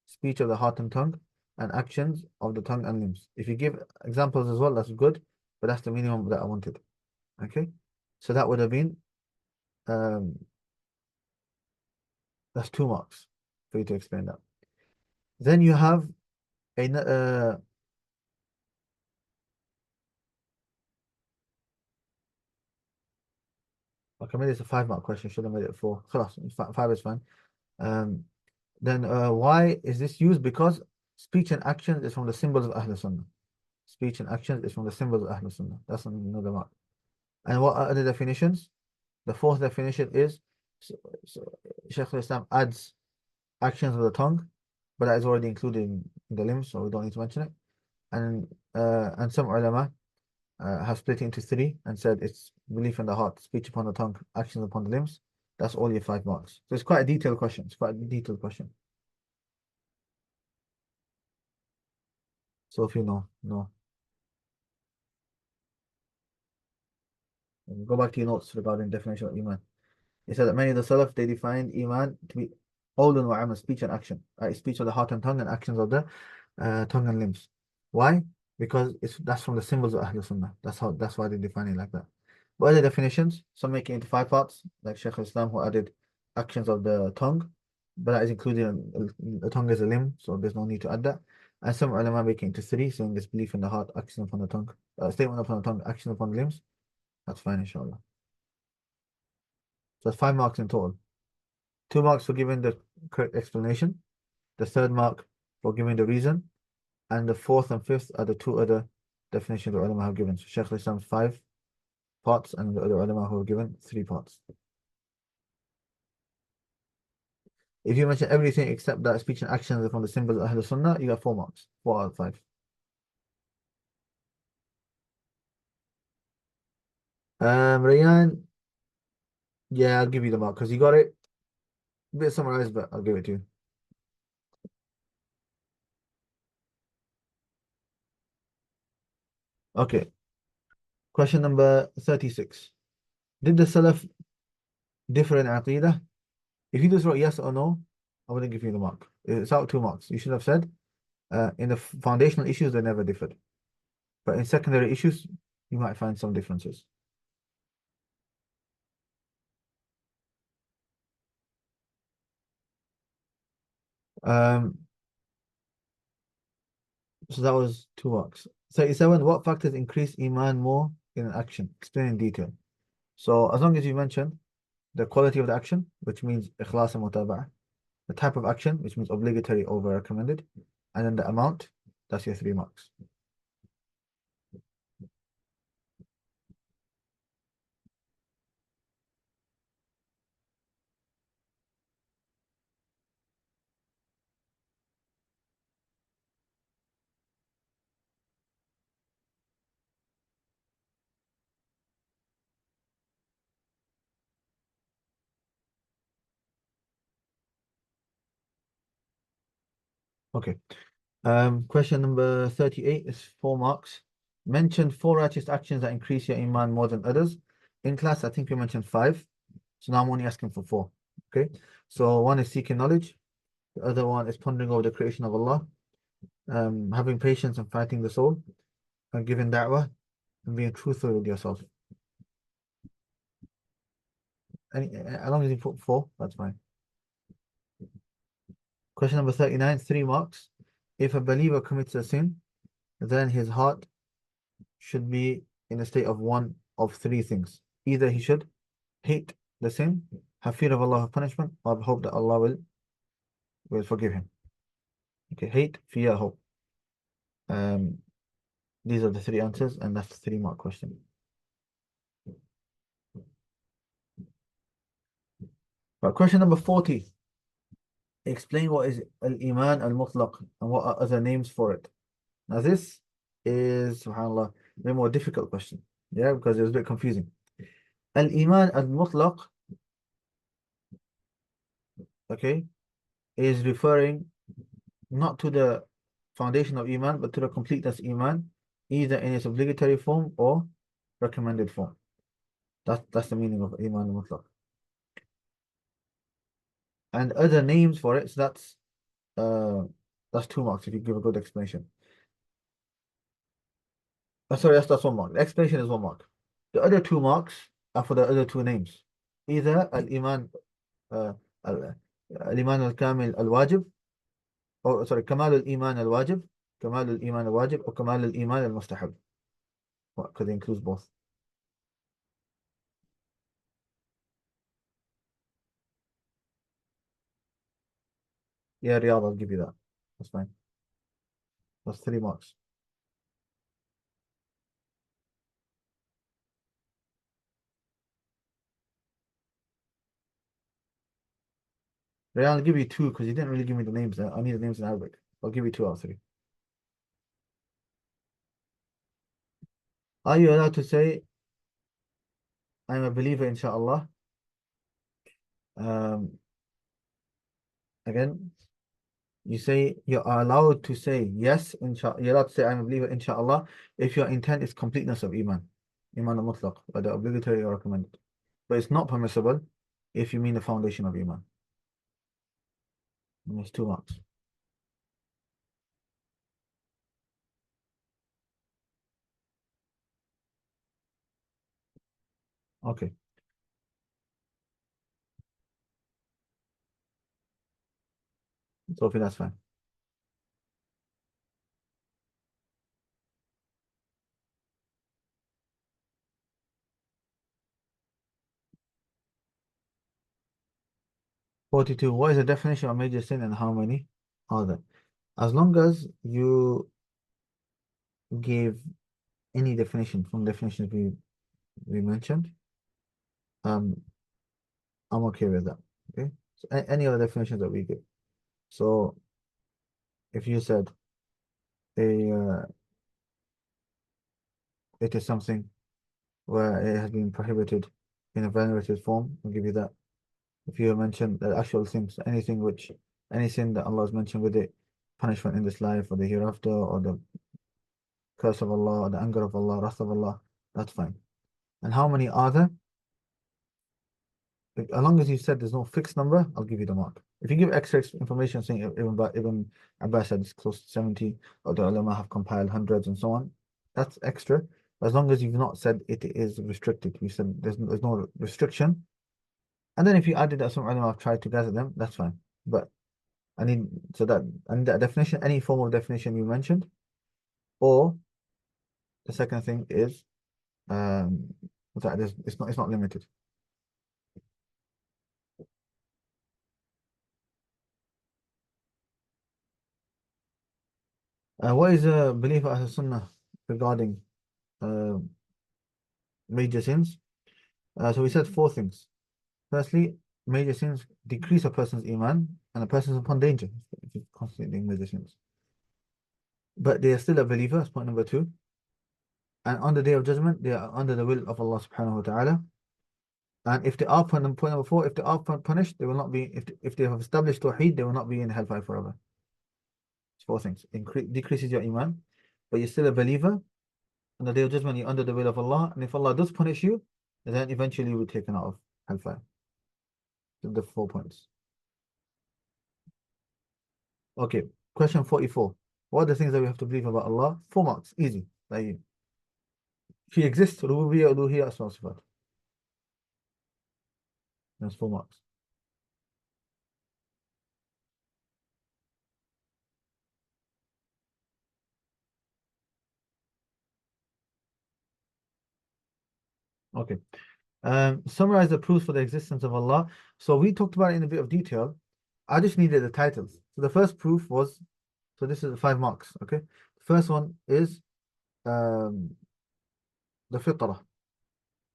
Speech of the heart and tongue, and actions of the tongue and limbs. If you give examples as well, that's good, but that's the minimum that I wanted. Okay, so that would have been um, that's 2 marks for you to explain that. Then you have a okay, maybe it's a 5 mark question. Should have made it 4. Khalas, 5 is fine. Um, then why is this used? Because speech and action is from the symbols of Ahl Sunnah. Speech and action is from the symbols of Ahl Sunnah. That's another mark. And what are other definitions? The fourth definition is so Shaykh al-Islam adds actions of the tongue, but that is already included in the limbs, so we don't need to mention it. And some ulama have split it into 3 and said it's belief in the heart, speech upon the tongue, actions upon the limbs. That's all your 5 marks. So it's quite a detailed question. It's quite a detailed question. So if you know, no. Go back to your notes regarding definition of Iman. He said that many of the Salaf, they defined Iman to be qawlun wa amal, speech and action. Right? Speech of the heart and tongue and actions of the tongue and limbs. Why? Because that's from the symbols of Ahlul Sunnah. That's why they define it like that. But other definitions, some make it into 5 parts, like Shaykh al-Islam who added actions of the tongue, but that is included in the tongue is a limb, so there's no need to add that. And some ulama make it into three, saying it's belief in the heart, action upon the tongue, statement upon the tongue, action upon the limbs. That's fine, inshallah. So that's 5 marks in total. 2 marks for giving the correct explanation, the third mark for giving the reason, and the fourth and fifth are the two other definitions the ulama have given. So Shaykh al-Islam's 5 parts, and the other ulama who have given 3 parts. If you mention everything except that speech and action from the symbols of Ahlul Sunnah, you got 4 marks. 4 out of 5. Rayan, yeah, I'll give you the mark because you got it. A bit summarized, but I'll give it to you. Okay. Question number 36. Did the Salaf differ in Aqidah? If you just wrote yes or no, I wouldn't give you the mark. It's out 2 marks. You should have said in the foundational issues, they never differed. But in secondary issues, you might find some differences. Um, so that was 2 marks. 37. What factors increase Iman more in an action? Explain in detail. So as long as you mention the quality of the action, which means ikhlas and mutaba'ah, the type of action, which means obligatory over recommended, and then the amount, that's your 3 marks. Okay. Question number 38 is 4 marks. Mention 4 righteous actions that increase your iman more than others. In class, I think you mentioned 5. So now I'm only asking for 4. Okay. So one is seeking knowledge. The other one is pondering over the creation of Allah. Having patience and fighting the soul. And giving da'wah. And being truthful with yourself. As long as you put 4, that's fine. Question number 39, 3 marks. If a believer commits a sin, then his heart should be in a state of one of 3 things. Either he should hate the sin, have fear of Allah's punishment, or hope that Allah will forgive him. Okay, hate, fear, hope. Um, these are the 3 answers, and that's the 3 mark question. Right, question number 40. Explain what is Al-Iman Al-Mutlaq and what are other names for it. Now this is, subhanAllah, a more difficult question. Yeah, because it was a bit confusing. Al-Iman Al-Mutlaq, okay, is referring not to the foundation of Iman, but to the completeness Iman, either in its obligatory form or recommended form. That's the meaning of Iman al-Mutlaq. And other names for it, so that's 2 marks if you give a good explanation. Sorry, that's 1 mark. The explanation is 1 mark. The other 2 marks are for the other 2 names. Either al-Iman uh, al-Iman al-Kamil al-Wajib, or sorry, Kamal al-Iman al-Wajib, Kamal al-Iman al-Wajib, or Kamal al-Iman al-Mustahab. Because it includes both. Yeah, Riyadh, I'll give you that. That's fine. That's 3 marks. Riyadh, I'll give you 2 because you didn't really give me the names. I need the names in Arabic. I'll give you 2 out of 3. Are you allowed to say, I'm a believer, inshallah? Um, again, you say you are allowed to say yes, inshallah. You're allowed to say, I'm a believer, inshallah, if your intent is completeness of Iman. Iman al-Mutlaq, whether obligatory or recommended. But it's not permissible if you mean the foundation of Iman. And it's 2 marks. Okay. Sophie, that's fine. 42. What is the definition of major sin and how many are there? As long as you give any definition from definitions we mentioned, um, I'm okay with that. Okay. So any other definitions that we give. So if you said a it is something where it has been prohibited in a venerated form, I'll give you that. If you mention the actual things, any sin that Allah has mentioned with it, punishment in this life or the hereafter, or the curse of Allah, or the anger of Allah, wrath of Allah, that's fine. And how many are there? As long as you said there's no fixed number, I'll give you the mark. If you give extra information saying Ibn Abbas said it's close to 70, or the ulama have compiled hundreds and so on, that's extra. As long as you've not said it is restricted, you said there's no restriction. And then if you added that some ulama have tried to gather them, that's fine. But I need that definition, any form of definition you mentioned. Or the second thing is um that it's not limited. What is the belief of Ahl Sunnah regarding uh, major sins? So we said four things. Firstly, major sins decrease a person's iman and a person is upon danger if he's constantly doing major sins. But they are still a believer, that's point number two. And on the day of judgment, they are under the will of Allah subhanahu wa ta'ala. And if they are point number four, if they are punished, they will not be if they have established tawheed, they will not be in hellfire forever. It's four things. Decreases your iman, but you're still a believer. On the day of judgment, you're under the will of Allah, and if Allah does punish you, then eventually you will be taken out of hellfire. The 4 points. Okay, question 44. What are the things that we have to believe about Allah? 4 marks, easy. Like, He exists, rububiyyah, uluhiyyah, asma wa sifat. That's 4 marks. Okay. Summarize the proofs for the existence of Allah. So we talked about it in a bit of detail. I just needed the titles. So the first proof was, so this is 5 marks, okay? The first one is um, the fitrah.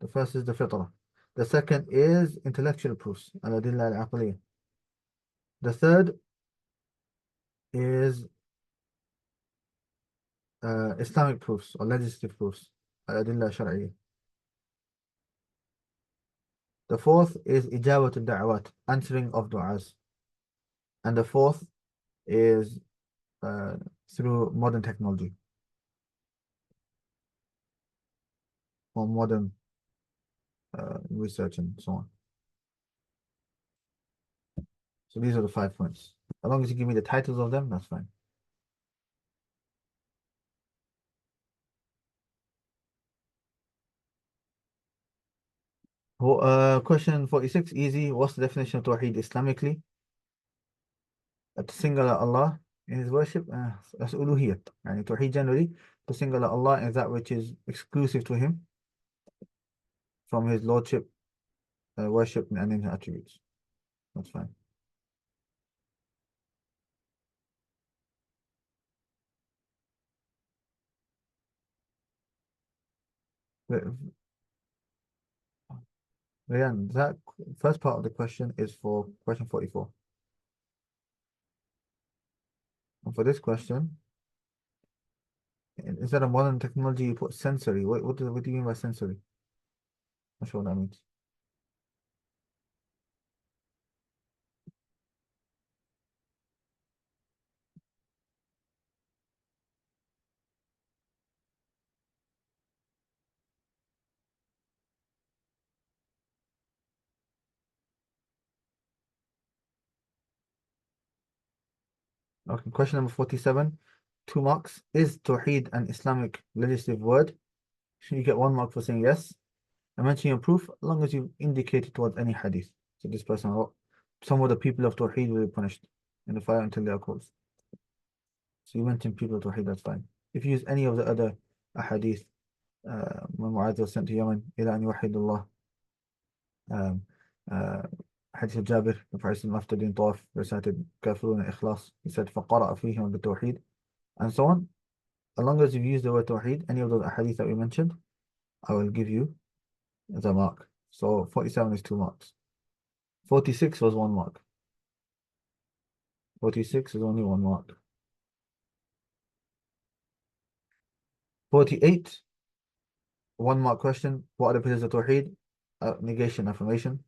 The first is the fitrah. The second is intellectual proofs, al-adilla al-aqliyah. The third is Islamic proofs or legislative proofs, al-adilla al-shar'iyyah. The fourth is ijabatu da'wat, answering of du'as. And the fourth is through modern technology or modern research and so on. So these are the 5 points. As long as you give me the titles of them, that's fine. Question 46, easy. What's the definition of Tawheed Islamically? To single Allah in His worship, that's uluhiyyah. And Tawheed generally, to single Allah is that which is exclusive to Him from His Lordship, worship, and in His attributes. That's fine. Ryan, that first part of the question is for question 44. And for this question, instead of modern technology, you put sensory. What do you mean by sensory? Not sure what that means. Okay, question number 47, 2 marks. Is Tawheed an Islamic legislative word? You get 1 mark for saying yes. I mention your proof as long as you indicate it towards any hadith. So this person wrote, some of the people of Tawheed will be punished in the fire until they are closed. So you mentioned people of Tawheed, that's fine. If you use any of the other hadith, when Mu'adh was sent to Yemen, إلى أن يوحد الله, Hadith of Jabir, the Prophet after doing Tawaf recited Kafirun and Ikhlas. He said, فَقَرَأَ فِيهِمْ بِالتَّوْحِيدِ and so on. As long as you've used the word Tawheed, any of those hadith that we mentioned, I will give you the mark. So 47 is 2 marks. 46 was 1 mark. 46 is only 1 mark. 48, 1 mark question. What are the pillars of Tawheed? Negation, affirmation.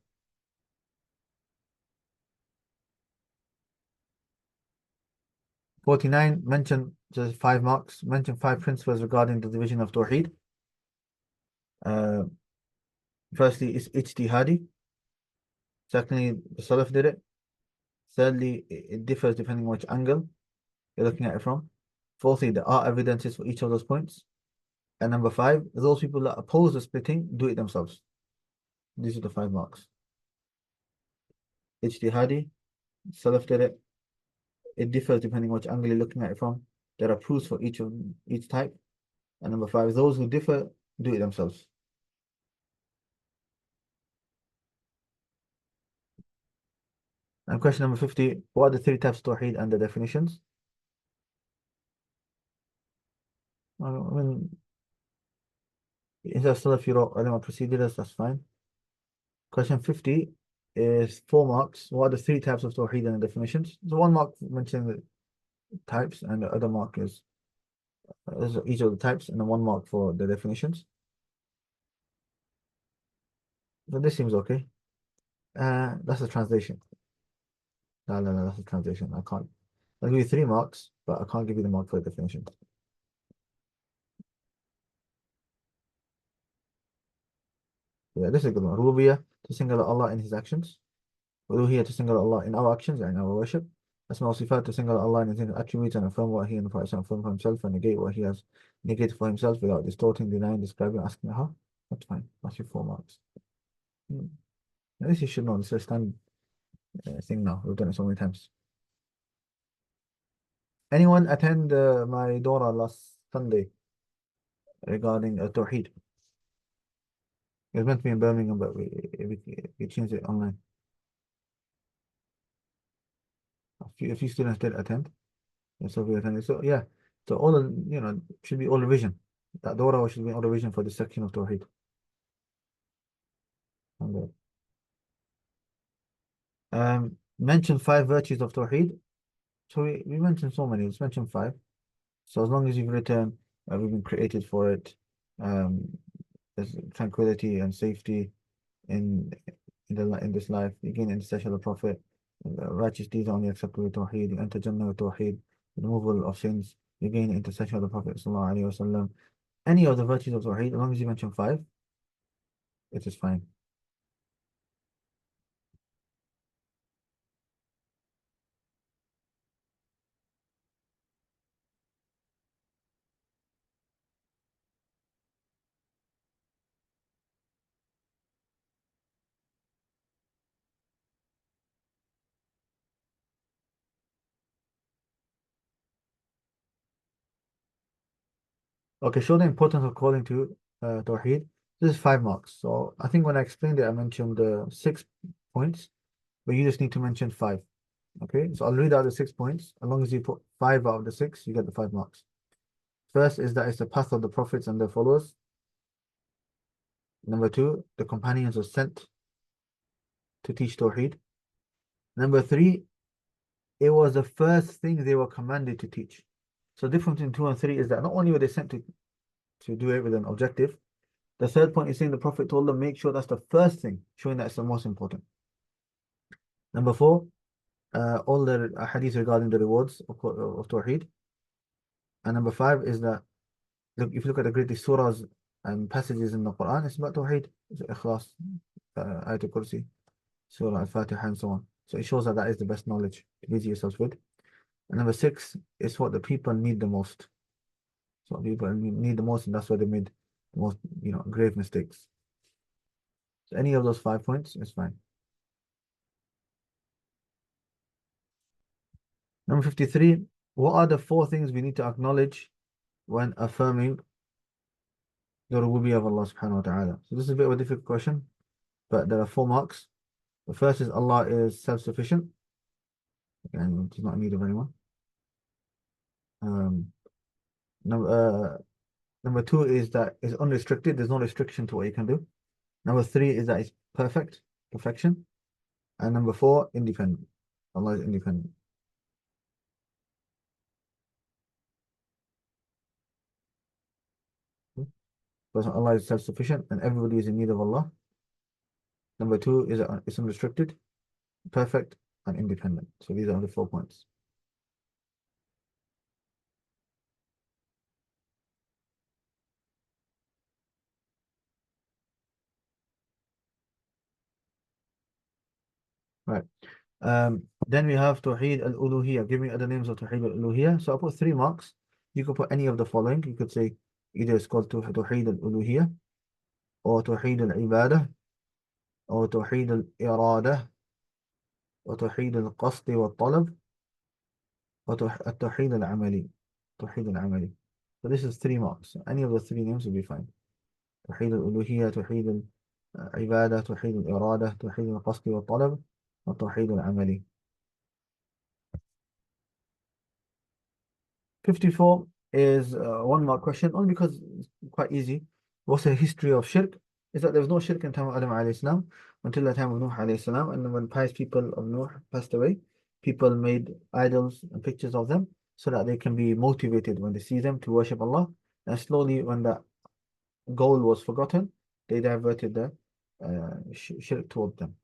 49, mention just 5 marks. Mention 5 principles regarding the division of Tawheed. Firstly, it's ijtihadi. Secondly, the Salaf did it. Thirdly, it differs depending on which angle you're looking at it from. Fourthly, there are evidences for each of those points. And number 5, those people that oppose the splitting do it themselves. These are the 5 marks. Ijtihadi, Salaf did it. It differs depending on which angle you're looking at it from. There are proofs for each type. And number 5, those who differ do it themselves. And question number 50, what are the 3 types of Tawheed and the definitions? I mean, if that's Salaf, you wrote ulama preceded us, that's fine. Question 50 is 4 marks. What are the 3 types of Tawheed and the definitions? So 1 mark mentioning the types, and the other mark is each of the types, and then 1 mark for the definitions. So this seems okay. That's a translation. No, that's a translation. I can't. I'll give you 3 marks, but I can't give you the mark for the definition. Yeah, this is a good one. Rububiyyah, to single Allah in His actions. Uluhiyyah, to single Allah in our actions and our worship. Asma wa Sifat, to single Allah in His attributes and affirm what He and the Prophet affirm for Himself and negate what He has negated for Himself without distorting, denying, describing, asking how. That's fine. That's your 4 marks. At least you should know. This is a standard thing now. We've done it so many times. Anyone attend my Dora last Sunday regarding Tawheed? It was meant to be in Birmingham, but we changed it online. A few students did attend. And so we attended. So yeah, so all should be all revision. That Dora should be all revision for this section of Tawheed. Mention 5 virtues of Tawheed. So we mentioned so many. Let's mention 5. So as long as you've written, we've been created for it. There's tranquility and safety in this life. You gain intercession of the Prophet. Righteous deeds are only accepted with Tawheed. You enter Jannah with Tawheed. Removal of sins. You gain intercession of the Prophet Sallallahu Alaihi Wasallam. Any of the virtues of Tawheed, as long as you mention 5, it is fine. Okay, show the importance of calling to Tawheed. This is 5 marks. So I think when I explained it, I mentioned 6 points, but you just need to mention 5. Okay, so I'll read out the 6 points. As long as you put 5 out of the 6, you get the 5 marks. First is that it's the path of the prophets and their followers. Number 2, the companions were sent to teach Tawheed. Number 3, it was the first thing they were commanded to teach. So the difference between 2 and 3 is that not only were they sent to do it with an objective, the third point is saying the Prophet told them, make sure that's the first thing, showing that it's the most important. Number 4, all the hadiths regarding the rewards of Tawheed. And number 5 is that, look, if you look at the greatest surahs and passages in the Quran, it's about Tawheed. It's Ikhlas, Ayatul Kursi, Surah Al-Fatiha, and so on. So it shows that that is the best knowledge to busy yourselves with. And number 6 is what the people need the most. So people need the most, and that's why they made the most, grave mistakes. So any of those 5 points is fine. Number 53, what are the 4 things we need to acknowledge when affirming the rububiyyah of Allah subhanahu wa ta'ala? So this is a bit of a difficult question, but there are 4 marks. The first is Allah is self-sufficient and does not need of anyone. Um, number two is that it's unrestricted. There's no restriction to what you can do. Number three is that it's perfection. And number four, independent. Allah is independent. Because Allah is self-sufficient and everybody is in need of Allah. Number two is that it's unrestricted, perfect, and independent. So these are the 4 points. Right. Then we have Tawheed al-Uluhiyyah. Give me other names of Tawheed al-Uluhiyyah. So I put 3 marks. You could put any of the following. You could say either it's called Tawheed al-Uluhiyyah or Tawheed al-Ibadah or Tawheed al-Iradah or Tawheed al-Qasd wal-Talab or Tawheed al-Amali. Tawheed al-Amali. So this is 3 marks. Any of the 3 names will be fine. Tawheed al-Uluhiyyah, Tawheed al-Ibadah, Tawheed al-Iradah, Tawheed al-Qasd wal-Talab or Tawheed al-Amali. 54 is a 1 mark question, only because it's quite easy. What's the history of shirk? Is that there was no shirk in the time of Adam alayhi salam until the time of Nuh alayhi salam, and when pious people of Nuh passed away, people made idols and pictures of them so that they can be motivated when they see them to worship Allah. And slowly, when that goal was forgotten, they diverted the shirk toward them.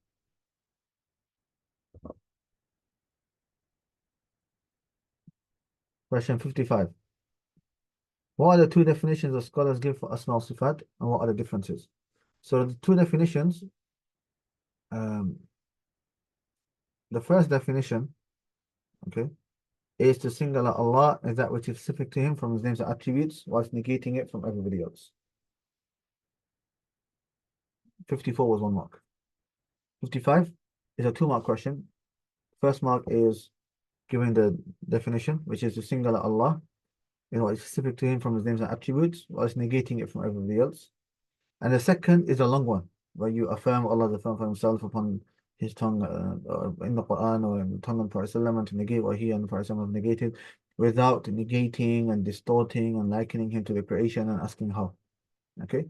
Question 55. What are the 2 definitions that scholars give for Asma al-Sifat, and what are the differences? So the 2 definitions, the first definition, okay, is to single out Allah as that which is specific to Him from His names and attributes, whilst negating it from everybody else. 54 was 1 mark. 55 is a 2 mark question. First mark is giving the definition, which is to single out Allah in what is specific to Him from His names and attributes, whilst negating it from everybody else. And the second is a long one, where you affirm Allah affirm for Himself upon His tongue in the Quran or in the tongue of Prophet ﷺ, and to negate what He and the Prophet ﷺ have negated without negating and distorting and likening Him to the creation and asking how. Okay?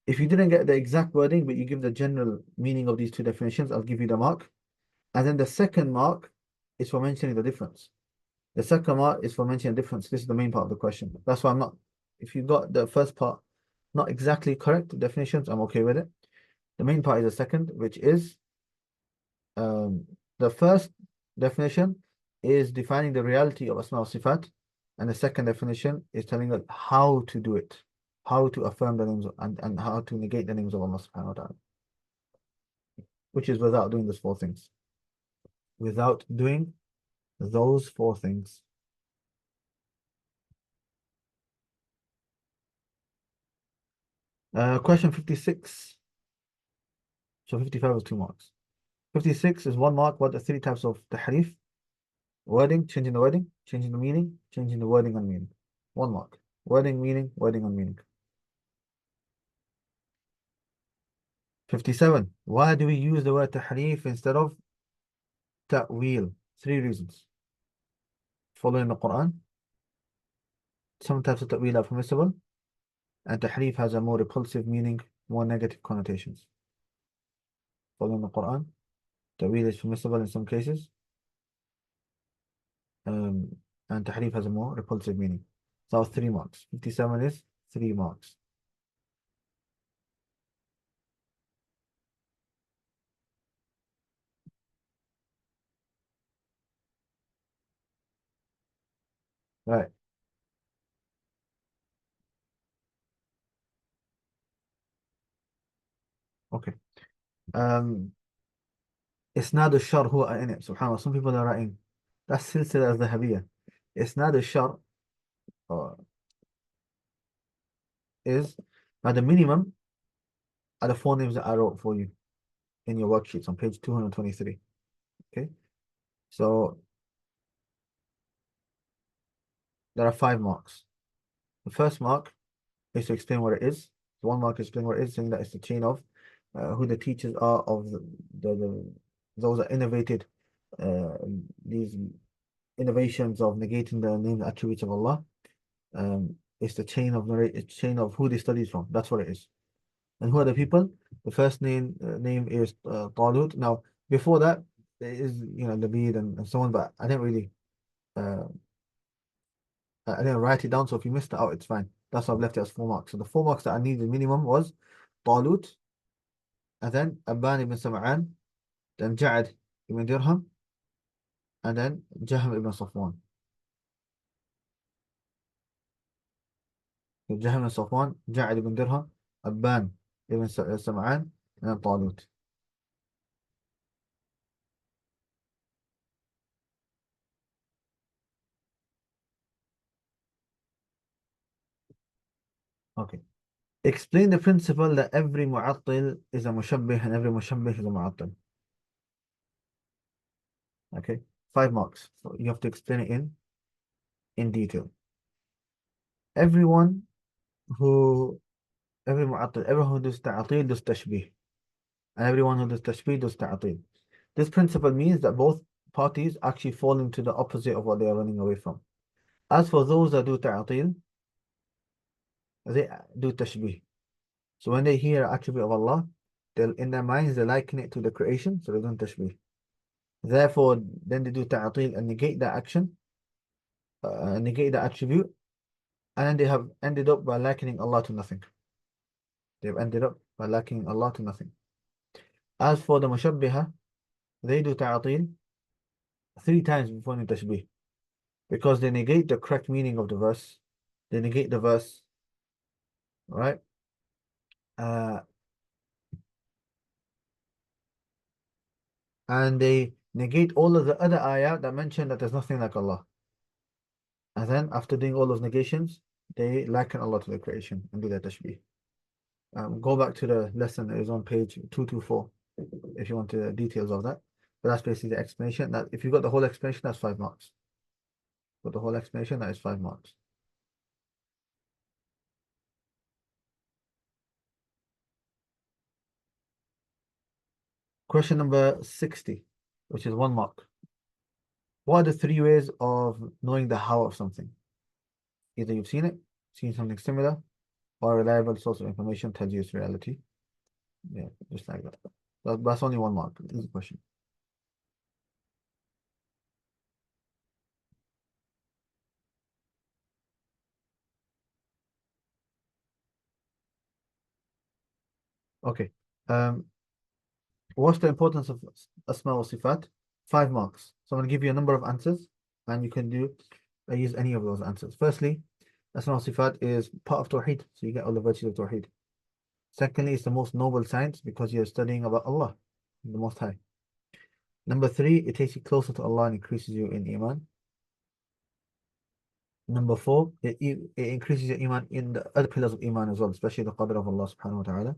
If you didn't get the exact wording, but you give the general meaning of these 2 definitions, I'll give you the mark. And then the second mark is for mentioning the difference. The second mark is for mentioning the difference. This is the main part of the question. That's why I'm not, if you got the first part not exactly correct, the definitions, I'm okay with it. The main part is the second, which is the first definition is defining the reality of Asma al-Sifat, and the second definition is telling us how to do it, how to affirm the names and how to negate the names of Allah subhanahu wa ta'ala, which is without doing those 4 things. Without doing those 4 things. Question 56. So 55 is 2 marks. 56 is 1 mark. What are the 3 types of tahrif? Wording, changing the wording, changing the meaning, changing the wording and meaning. 1 mark. Wording, meaning, wording and meaning. 57. Why do we use the word tahrif instead of ta'wil? 3 reasons. Following the Quran, some types of ta'wil are permissible, and tahrif has a more repulsive meaning, more negative connotations. Following the Quran, ta'wil is permissible in some cases, and tahrif has a more repulsive meaning. So that was 3 marks. 57 is 3 marks. Right. Okay. إسناد الشر هو in it. SubhanAllah. Some people are writing that's silsila al-dhahabiyya. إسناد الشر is now the minimum are the 4 names that I wrote for you in your worksheets on page 223. Okay. So there are 5 marks. The first mark is to explain what it is. The 1 mark is explain what it is, saying that it's the chain of who the teachers are of the those that innovated uh, these innovations of negating the name and attributes of Allah. It's the chain of who they studied from. That's what it is. And who are the people? The first name is Talut. Now, before that, there is Labid and so on, but uh, I didn't write it down. So if you missed it out, it's fine. That's why I've left it as 4 marks. So the 4 marks that I needed minimum was Talut, and then Abban ibn Sam'an, then Ja'ad ibn Dirham, and then Jahm ibn Safwan. So Jahm ibn Safwan, Ja'ad ibn Dirham, Abban ibn Sam'an, and then Talut. Okay. Explain the principle that every mu'attil is a mushabbih and every mushabbih is a mu'attil. Okay. 5 marks. So you have to explain it in detail. Everyone who, every mu'attil, everyone who does ta'atil does tashbih. And everyone who does tashbih does ta'atil. This principle means that both parties actually fall into the opposite of what they are running away from. As for those that do ta'atil, they do tashbih. So when they hear an attribute of Allah, they'll, in their minds, they liken it to the creation, so they don't tashbih. Therefore, then they do ta'atil and negate that action, negate the attribute, and then they have ended up by likening Allah to nothing. They've ended up by likening Allah to nothing. As for the mushabbiha, they do ta'atil 3 times before the tashbih, because they negate the correct meaning of the verse. They negate the verse, right? Uh, and they negate all of the other ayah that mention that there's nothing like Allah. And then after doing all those negations, they liken Allah to the creation and do their tashbih. Go back to the lesson that is on page 224 if you want the details of that. But that's basically the explanation. That if you got the whole explanation, that's 5 marks. Got the whole explanation, that is 5 marks. Question number 60, which is 1 mark. What are the 3 ways of knowing the how of something? Either you've seen it, seen something similar, or a reliable source of information tells you its reality. Yeah, just like that. That's only 1 mark. Easy question. Okay. Um, what's the importance of Asma wa Sifat? 5 marks. So I'm going to give you a number of answers, and you can use any of those answers. Firstly, Asma wa Sifat is part of Tawheed, so you get all the virtues of Tawheed. Secondly, it's the most noble science because you're studying about Allah, the Most High. Number 3, it takes you closer to Allah and increases you in Iman. Number 4, it increases your Iman in the other pillars of Iman as well, especially the Qadr of Allah subhanahu wa ta'ala.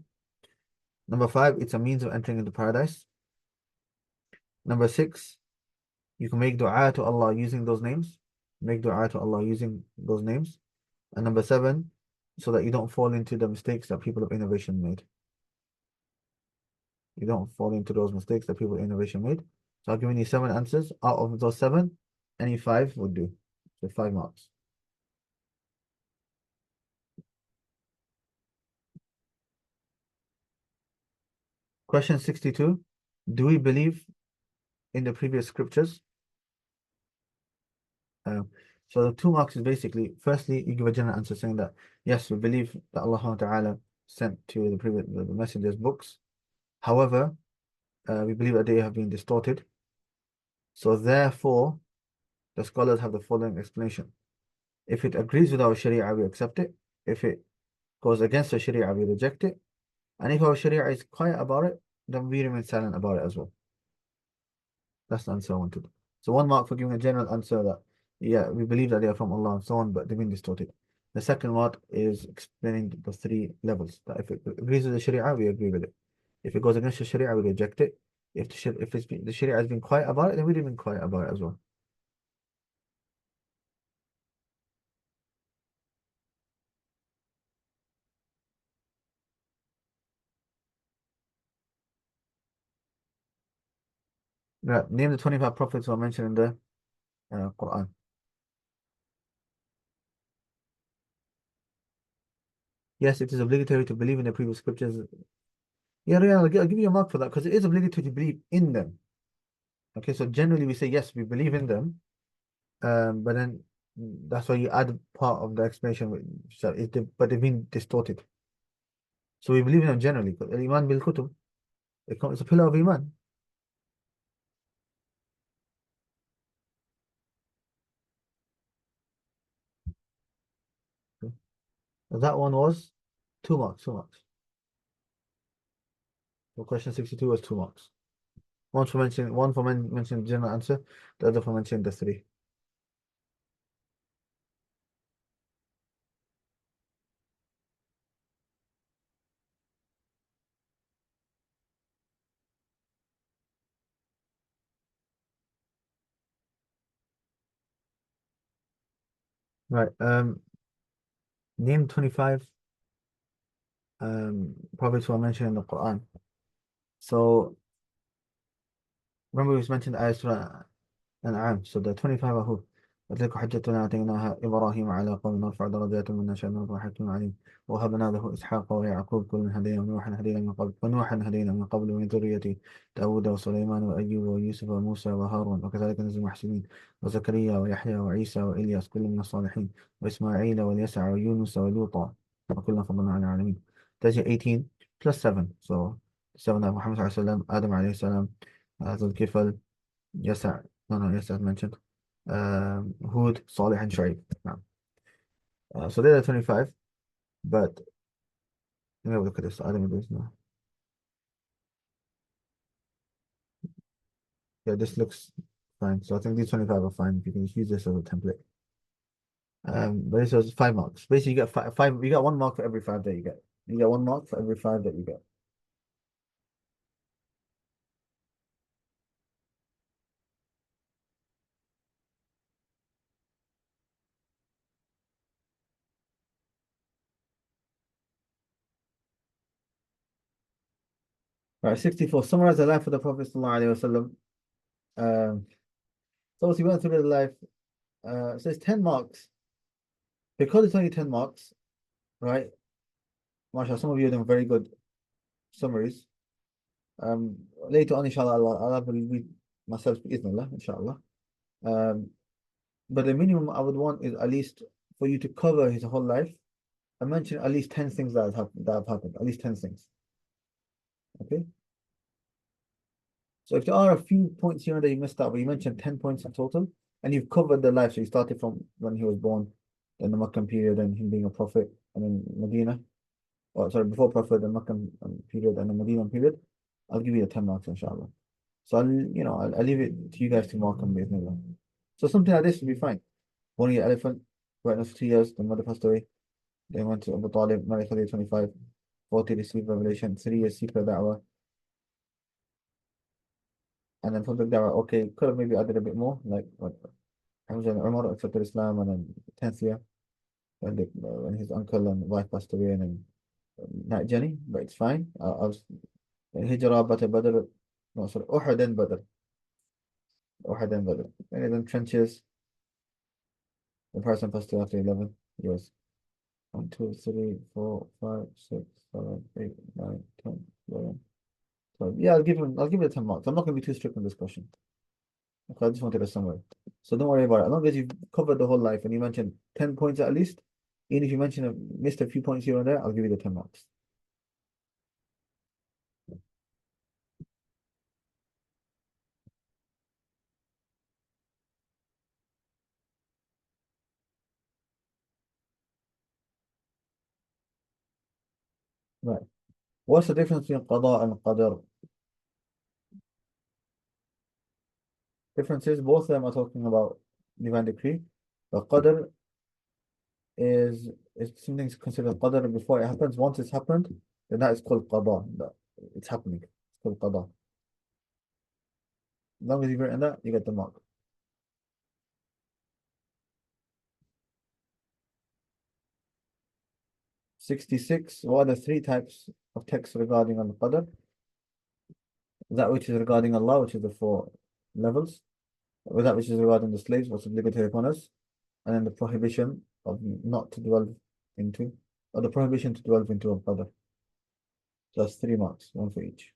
Number 5, it's a means of entering into paradise. Number 6, you can make dua to Allah using those names. Make dua to Allah using those names. And number 7, so that you don't fall into the mistakes that people of innovation made. You don't fall into those mistakes that people of innovation made. So I've given you 7 answers. Out of those 7, any 5 would do. So 5 marks. Question 62. Do we believe in the previous scriptures? Um, so the 2 marks is basically, firstly, you give a general answer saying that, yes, we believe that Allah subhanahu wa ta'ala sent to the messengers books. However, we believe that they have been distorted. So therefore, the scholars have the following explanation. If it agrees with our Sharia, we accept it. If it goes against the Sharia, we reject it. And if our Sharia is quiet about it, then we remain silent about it as well. That's the answer I wanted. So 1 mark for giving a general answer that, yeah, we believe that they are from Allah and so on, but they've been distorted. The second mark is explaining the 3 levels. That if it agrees with the Sharia, we agree with it. If it goes against the Sharia, we reject it. If the Sharia has been quiet about it, then we remain quiet about it as well. Right. Name the 25 prophets who are mentioned in the Quran. Yes, it is obligatory to believe in the previous scriptures. Yeah, yeah, I'll give you a mark for that because it is obligatory to believe in them. Okay, so generally we say yes, we believe in them, but then that's why you add part of the explanation, but they've been distorted. So we believe in them generally. But Iman bil kutub, it's a pillar of Iman. Okay. That one was 2 marks, 2 marks. So question 62 was 2 marks. One for mentioning the general answer, the other for mentioning the three. Right. Name 25 prophets who are mentioned in the Quran. So remember we mentioned the ayah surah الأنعام. So the 25 are who? وتلك حجتنا آتيناها إبراهيم على قوم نرفع درجات من نشاء نرفع حكم عليم وهبنا له إسحاق ويعقوب كل هدينا ونوحا هدينا من قبل ومن ذريته داود وسليمان وأيوب ويوسف وموسى وهارون وكذلك نجزي المحسنين وزكريا ويحيى وعيسى وإلياس كل من الصالحين وإسماعيل واليسع ويونس ولوطا وكلنا فضلنا على العالمين. تجي 18 plus 7. So 7 are Muhammad عليه السلام آدم عليه السلام ذو الكفل يسع. No, no, yes, as mentioned. Hud, Salih, and Shu'aib. No. So they're the 25, but let me look at this. I don't know this now. Yeah, this looks fine. So I think these 25 are fine. You can just use this as a template. But this was 5 marks. Basically, you get five. You get 1 mark for every five that you get. You get 1 mark for every five that you get. Right, 64. Summarize the life of the Prophet ﷺ. Um, so obviously, we went through the life. So it's 10 marks. Because it's only 10 marks, right? Mashallah, some of you are doing very good summaries. Later on, inshallah, I'll have a read myself, bismillah, inshallah. Um, but the minimum I would want is at least for you to cover his whole life. I mentioned at least 10 things that have happened, at least 10 things. Okay. So if there are a few points here that you missed out, but you mentioned 10 points in total, and you've covered the life. So you started from when he was born, then the Meccan period, and him being a prophet, and then Medina, or sorry, before prophet, the Meccan period, and the Medina period. I'll give you the 10 marks, inshallah. So I'll leave it to you guys to mark them with me. So something like this would be fine. One year elephant, went for 2 years, the mother passed away. Then went to Abu Talib, married Khadija 25, 40 received revelation, 3 years secret da'wah, and then public da'wah. Okay, could have maybe added a bit more, like what Hamza and Umar accepted Islam, and then 10th year when his uncle and wife passed away, and then night journey, but it's fine. I was Hijrah, Battle Badr, no, sorry, Uhud and Badr, Uhud and Badr. And then trenches, the person passed away after 11 years. 1, 2, 3, 4, 5, 6, 7, 8, 9, 10, 11, 12. Yeah, I'll give it 10 marks. I'm not gonna be too strict on this question. Okay, I just wanted a summary. So don't worry about it. As long as you've covered the whole life and you mentioned 10 points at least, even if you missed a few points here and there, I'll give you the 10 marks. Right. What's the difference between qada and qadar? Differences, both of them are talking about divine decree. But qadar is something's considered qadar before it happens. Once it's happened, then that is called qada. It's happening. It's called qada. As long as you've written that, you get the mark. 66. What are the three types of text regarding al-qadar? That which is regarding Allah, which is the four. levels. With that which is regarding the slaves, what's obligatory upon us, and then the prohibition of not to delve into, or the prohibition to delve into a brother. So that's 3 marks, one for each.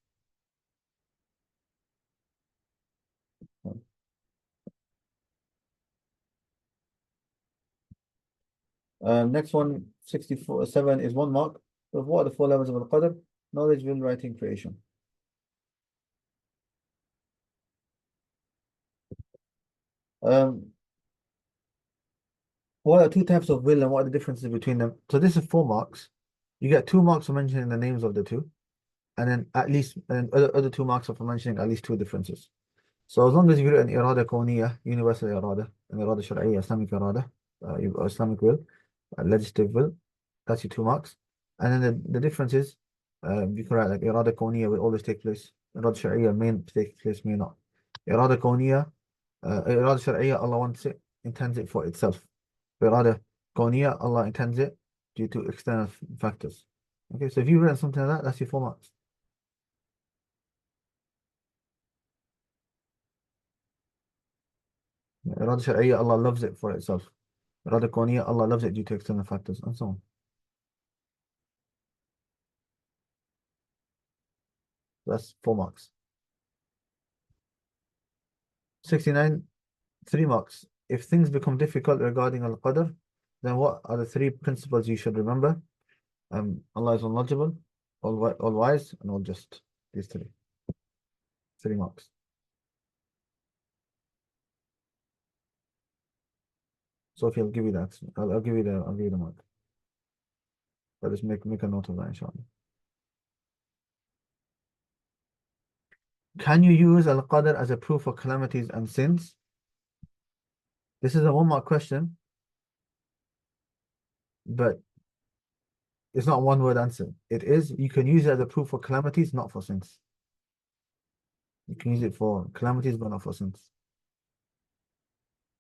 Next one, 7 is 1 mark. So what are the 4 levels of Al-Qadr? Knowledge, will, writing, creation. Um, what are 2 types of will and what are the differences between them? So this is 4 marks. You get 2 marks for mentioning the names of the two, and then at least and other 2 marks are for mentioning at least 2 differences. So as long as you've written irada kawniyah, universal irada, and irada shar'iyya, Islamic irada, Islamic will, legislative will, that's your 2 marks. And then the difference is, you can write like irada kawniyah will always take place. Irada shar'iyya may take place, may not. Irada kawniyah, irada shar'iyya, Allah wants it, intends it for itself. Irada kawniyah, Allah intends it due to external factors. Okay, so if you've written something like that, that's your 4 marks. Irada shar'iyya, Allah loves it for itself. Irada kawniyya, Allah loves it due to external factors, and so on. That's 4 marks. 69, 3 marks. If things become difficult regarding Al-Qadr, then what are the 3 principles you should remember? Allah is unknowledgeable, all wise, and all just. These 3 marks. So if I'll give you that, I'll give you the mark. But just make a note of that, inshallah. Can you use Al-Qadr as a proof for calamities and sins? This is a 1 mark question, but it's not a 1 word answer. It is, you can use it as a proof for calamities, not for sins. You can use it for calamities, but not for sins.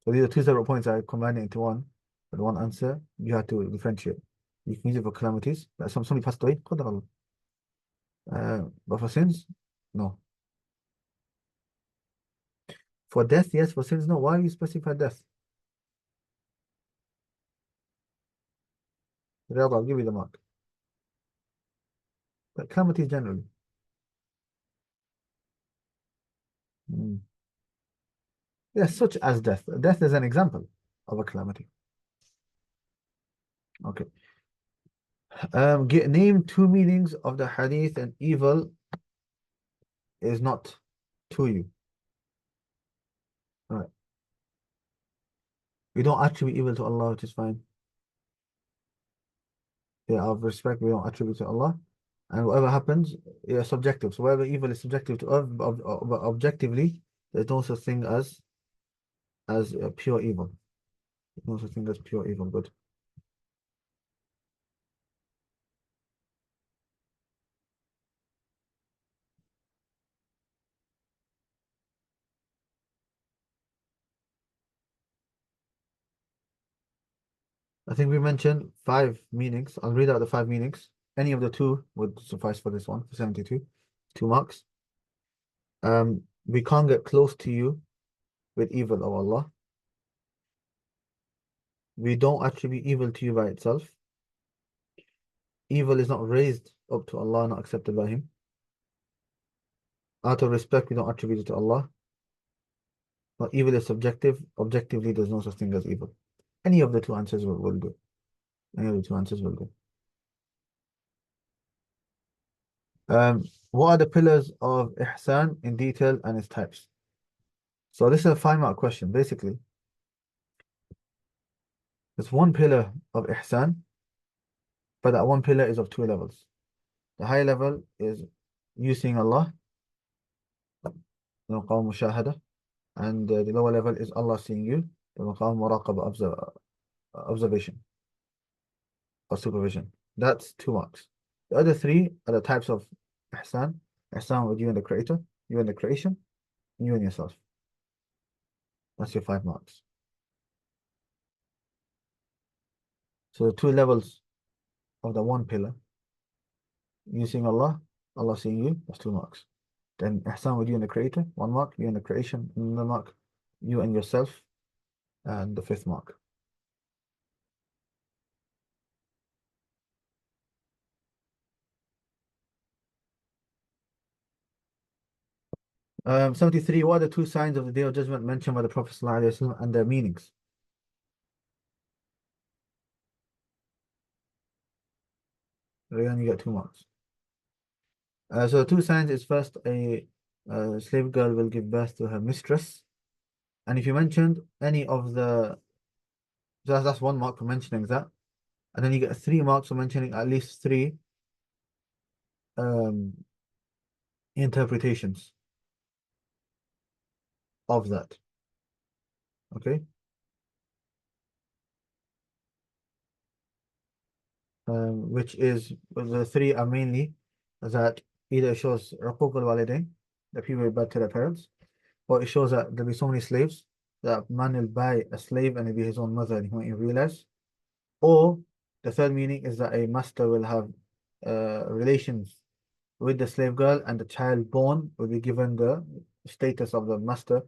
So these are 2 separate points. I combine it into one, but one answer, you have to differentiate. You can use it for calamities, like somebody passed away, qadar Allah. But for sins, no. For death, yes. For sins, no. Why you specify death? Riyadh, I'll give you the mark. But calamities generally. Mm. Yes, such as death. Death is an example of a calamity. Okay. Name 2 meanings of the hadith, and evil is not to you. Right. We don't attribute evil to Allah, which is fine. Yeah, out of respect, we don't attribute to Allah. And whatever happens, yeah, subjective. So whatever evil is subjective to us, but objectively, there's no such thing as pure evil. There's no such thing as pure evil. Good. I think we mentioned 5 meanings. I'll read out the 5 meanings. Any of the 2 would suffice for this one, for 72. 2 marks. We can't get close to you with evil, O Allah. We don't attribute evil to you by itself. Evil is not raised up to Allah, not accepted by Him. Out of respect, we don't attribute it to Allah. But evil is subjective. Objectively, there's no such thing as evil. Any of the 2 answers will do. Any of the 2 answers will do. What are the pillars of ihsan in detail and its types? So this is a 5 mark question. Basically, there's 1 pillar of ihsan, but that 1 pillar is of 2 levels. The high level is you seeing Allah, the maqam mushahada, and the lower level is Allah seeing you, the maqam muraqaba, observation or supervision. That's 2 marks. The other 3 are the types of ihsan. Ihsan with you and the creator, you and the creation, you and yourself. That's your 5 marks. So the 2 levels of the 1 pillar, you seeing Allah, Allah seeing you, that's 2 marks. Then ihsan with you and the creator, 1 mark. You and the creation, another mark. You and yourself, and the fifth mark. 73. What are the two signs of the Day of Judgment mentioned by the Prophet ﷺ and their meanings? Rayyan, you get 2 marks. So the two signs is first a slave girl will give birth to her mistress. And if you mentioned any of the, so that's 1 mark for mentioning that. And then you get 3 marks for mentioning at least three um, interpretations of that. Okay. Which is the three are mainly that either it shows uquq al-walidain, that people are bad to their parents, or it shows that there'll be so many slaves that man will buy a slave and it'll be his own mother and he won't even realize. Or the third meaning is that a master will have relations with the slave girl and the child born will be given the status of the master.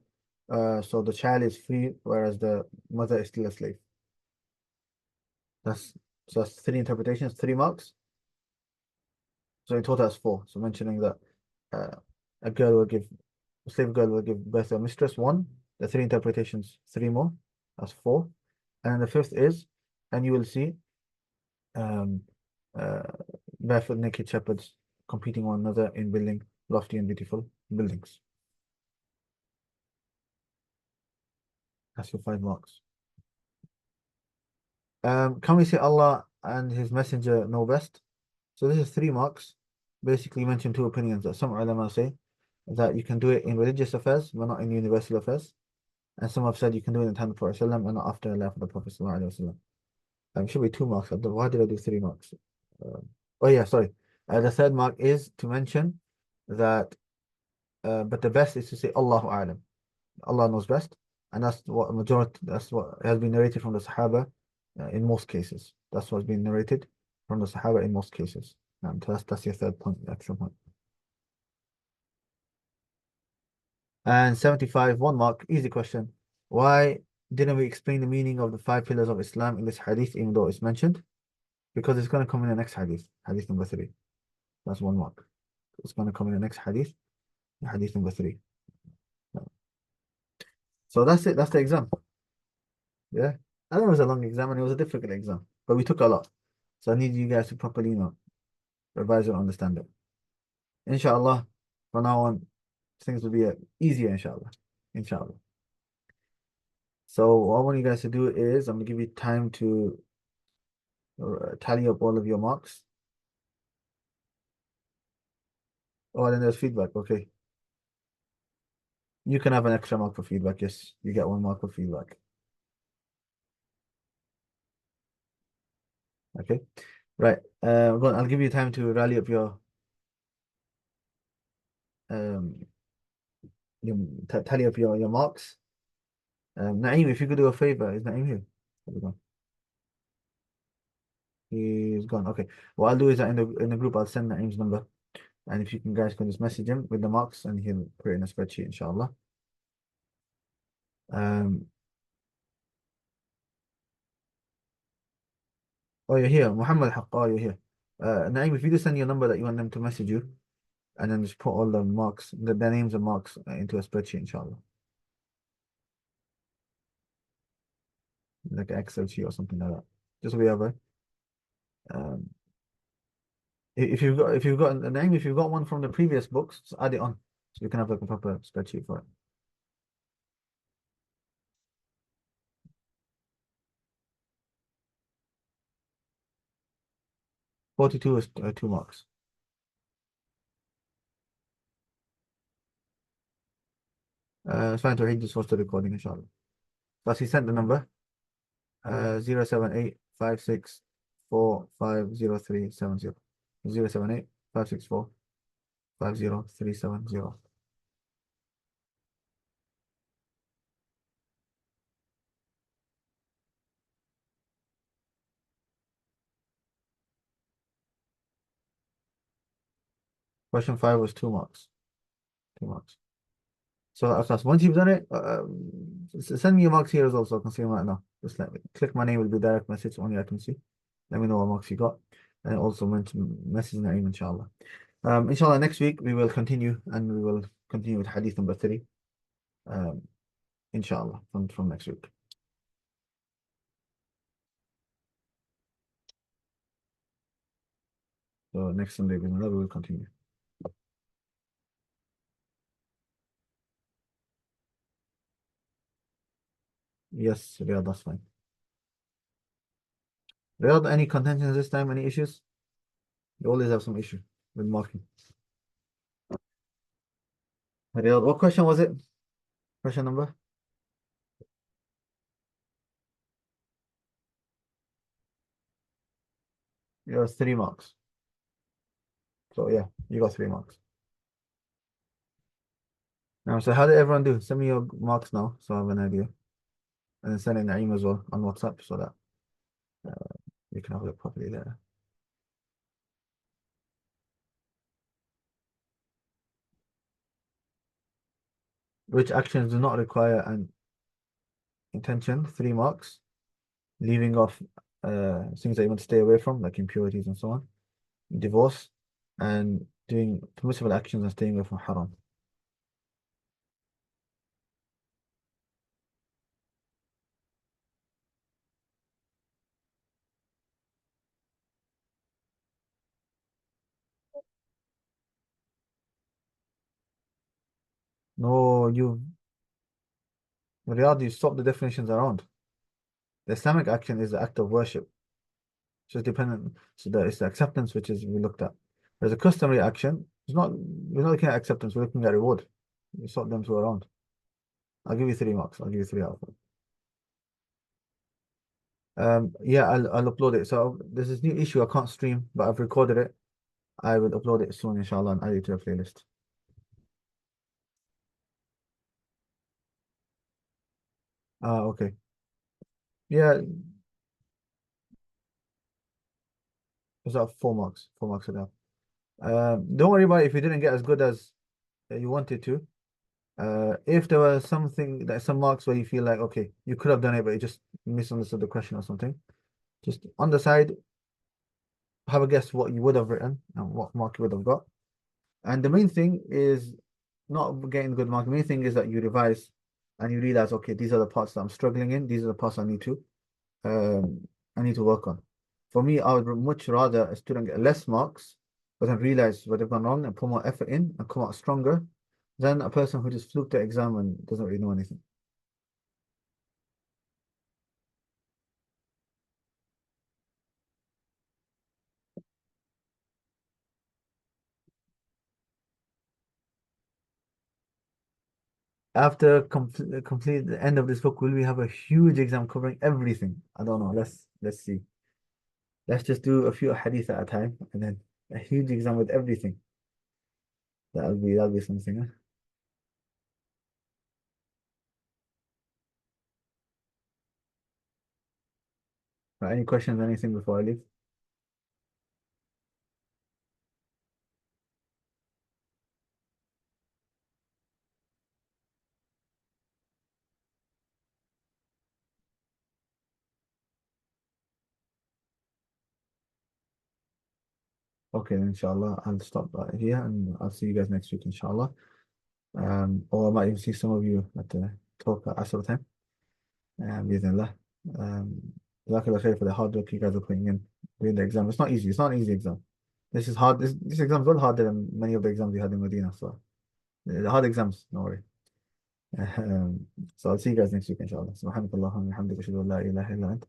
So the child is free, whereas the mother is still a slave. That's so that's three interpretations, 3 marks. So in total, that's four. So mentioning that uh, a girl will give, a slave girl will give birth to a mistress, one. The three interpretations, three more. That's four. And then the fifth is, and you will see um, uh, barefoot naked shepherds competing one another in building lofty and beautiful buildings. That's your 5 marks. Can we say Allah and His Messenger know best? So this is 3 marks. Basically, mention two opinions that some ulama say that you can do it in religious affairs, but not in universal affairs. And some have said you can do it in the time of the Prophet ﷺ and not after the life of the Prophet ﷺ. It should be 2 marks. Why did I do 3 marks? Oh yeah, sorry. The third mark is to mention that, but the best is to say Allahu A'lam. Allah knows best, and that's what majority. That's what has been narrated from the Sahaba in most cases. That's what's been narrated from the Sahaba in most cases. And that's your third point, extra point. And 75, 1 mark, easy question. Why didn't we explain the meaning of the 5 pillars of Islam in this hadith, even though it's mentioned? Because it's going to come in the next hadith, hadith number 3. That's 1 mark. It's going to come in the next hadith, hadith number 3. So that's it. That's the exam. Yeah. I know it was a long exam and it was a difficult exam, but we took a lot. So I need you guys to properly, revise and understand it. Inshallah, from now on, things will be easier, inshallah. Inshallah. So what I want you guys to do is I'm going to give you time to tally up all of your marks. Oh, then there's feedback. Okay. You can have an extra mark for feedback. Yes, you get 1 mark for feedback. Okay. Right. I'll give you time to rally up um your tally up your marks. Naeem, if you could do a favor, is Naeem here? Where's he gone? He's gone. Okay. What I'll do is that in the group I'll send Naeem's number. And if you guys can just message him with the marks and he'll put it in a spreadsheet, inshallah. Um oh, you're here. Muhammad Haqq, oh, you're here. Naeem, if you just send your number that you want them to message you, and then just put all the marks, the names and marks into a spreadsheet, inshallah. Like an Excel sheet or something like that. Just so we have a um if you've got a name, if you've got one from the previous books, just add it on. So we can have like a proper spreadsheet for it. 42 is 2 marks. It's fine to read this was the recording, inshallah. Plus he sent the number 07856450370. 07856450370. Question 5 was 2 marks. 2 marks. So that's us. Once you've done it, send me your marks here as well, so I can see them right now. Just let me click my name, will be direct message, only I can see. Let me know what marks you got. And also mention message Naeem, inshallah. Inshallah, next week we will continue and we will continue with hadith number 3. Um, inshallah, from next week. So next Sunday, we will continue. Yes, Riyadh, that's fine. Riyadh, any contentions this time? Any issues? You always have some issue with marking. Riyadh, what question was it? Question number? It was 3 marks. So yeah, you got 3 marks. Now, so how did everyone do? Send me your marks now, so I have an idea. And then send it Naeem as well on WhatsApp so that you can have a look properly later. Which actions do not require an intention? 3 marks. Leaving off things that you want to stay away from, like impurities and so on. Divorce, and doing permissible actions and staying away from haram. No, Riyadh, you stop the definitions around. The Islamic action is the act of worship. So it's dependent. So it's the acceptance which is we looked at. There's a customary action. We're not looking at acceptance, we're looking at reward. You sort them two around. I'll give you 3 marks. I'll give you 3 out of 4. Yeah, I'll upload it. So there's this new issue I can't stream, but I've recorded it. I will upload it soon, inshallah, and add it to a playlist. Okay. Yeah, it's that 4 marks. 4 marks are down. Don't worry about it if you didn't get as good as you wanted to. If there was something that some marks where you feel like, okay, you could have done it, but you just misunderstood the question or something, just on the side, have a guess what you would have written and what mark you would have got. And the main thing is not getting good mark. The main thing is that you revise and you realize, okay, these are the parts that I'm struggling in. These are the parts I need to work on. For me, I would much rather a student get less marks, but then realize what they've gone wrong and put more effort in and come out stronger than a person who just fluked the exam and doesn't really know anything. After complete the end of this book, will we have a huge exam covering everything? I don't know. Let's see. Let's just do a few hadith at a time, and then a huge exam with everything. That'll be something. Huh? Right, any questions, anything before I leave? Okay, then inshallah, I'll stop right here, and I'll see you guys next week, inshallah. Or I might even see some of you at the talk at Asr time. Bismillah. Jazakallah khair for the hard work you guys are putting in doing the exam. It's not easy. It's not an easy exam. This is hard. This exam is a lot harder than many of the exams we had in Medina. So the hard exams, no worry. So I'll see you guys next week, inshallah. Subhanakallah wa bihamdika ashhadu an la ilaha illa ant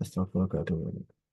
astaghfiruka wa atubu ilayk.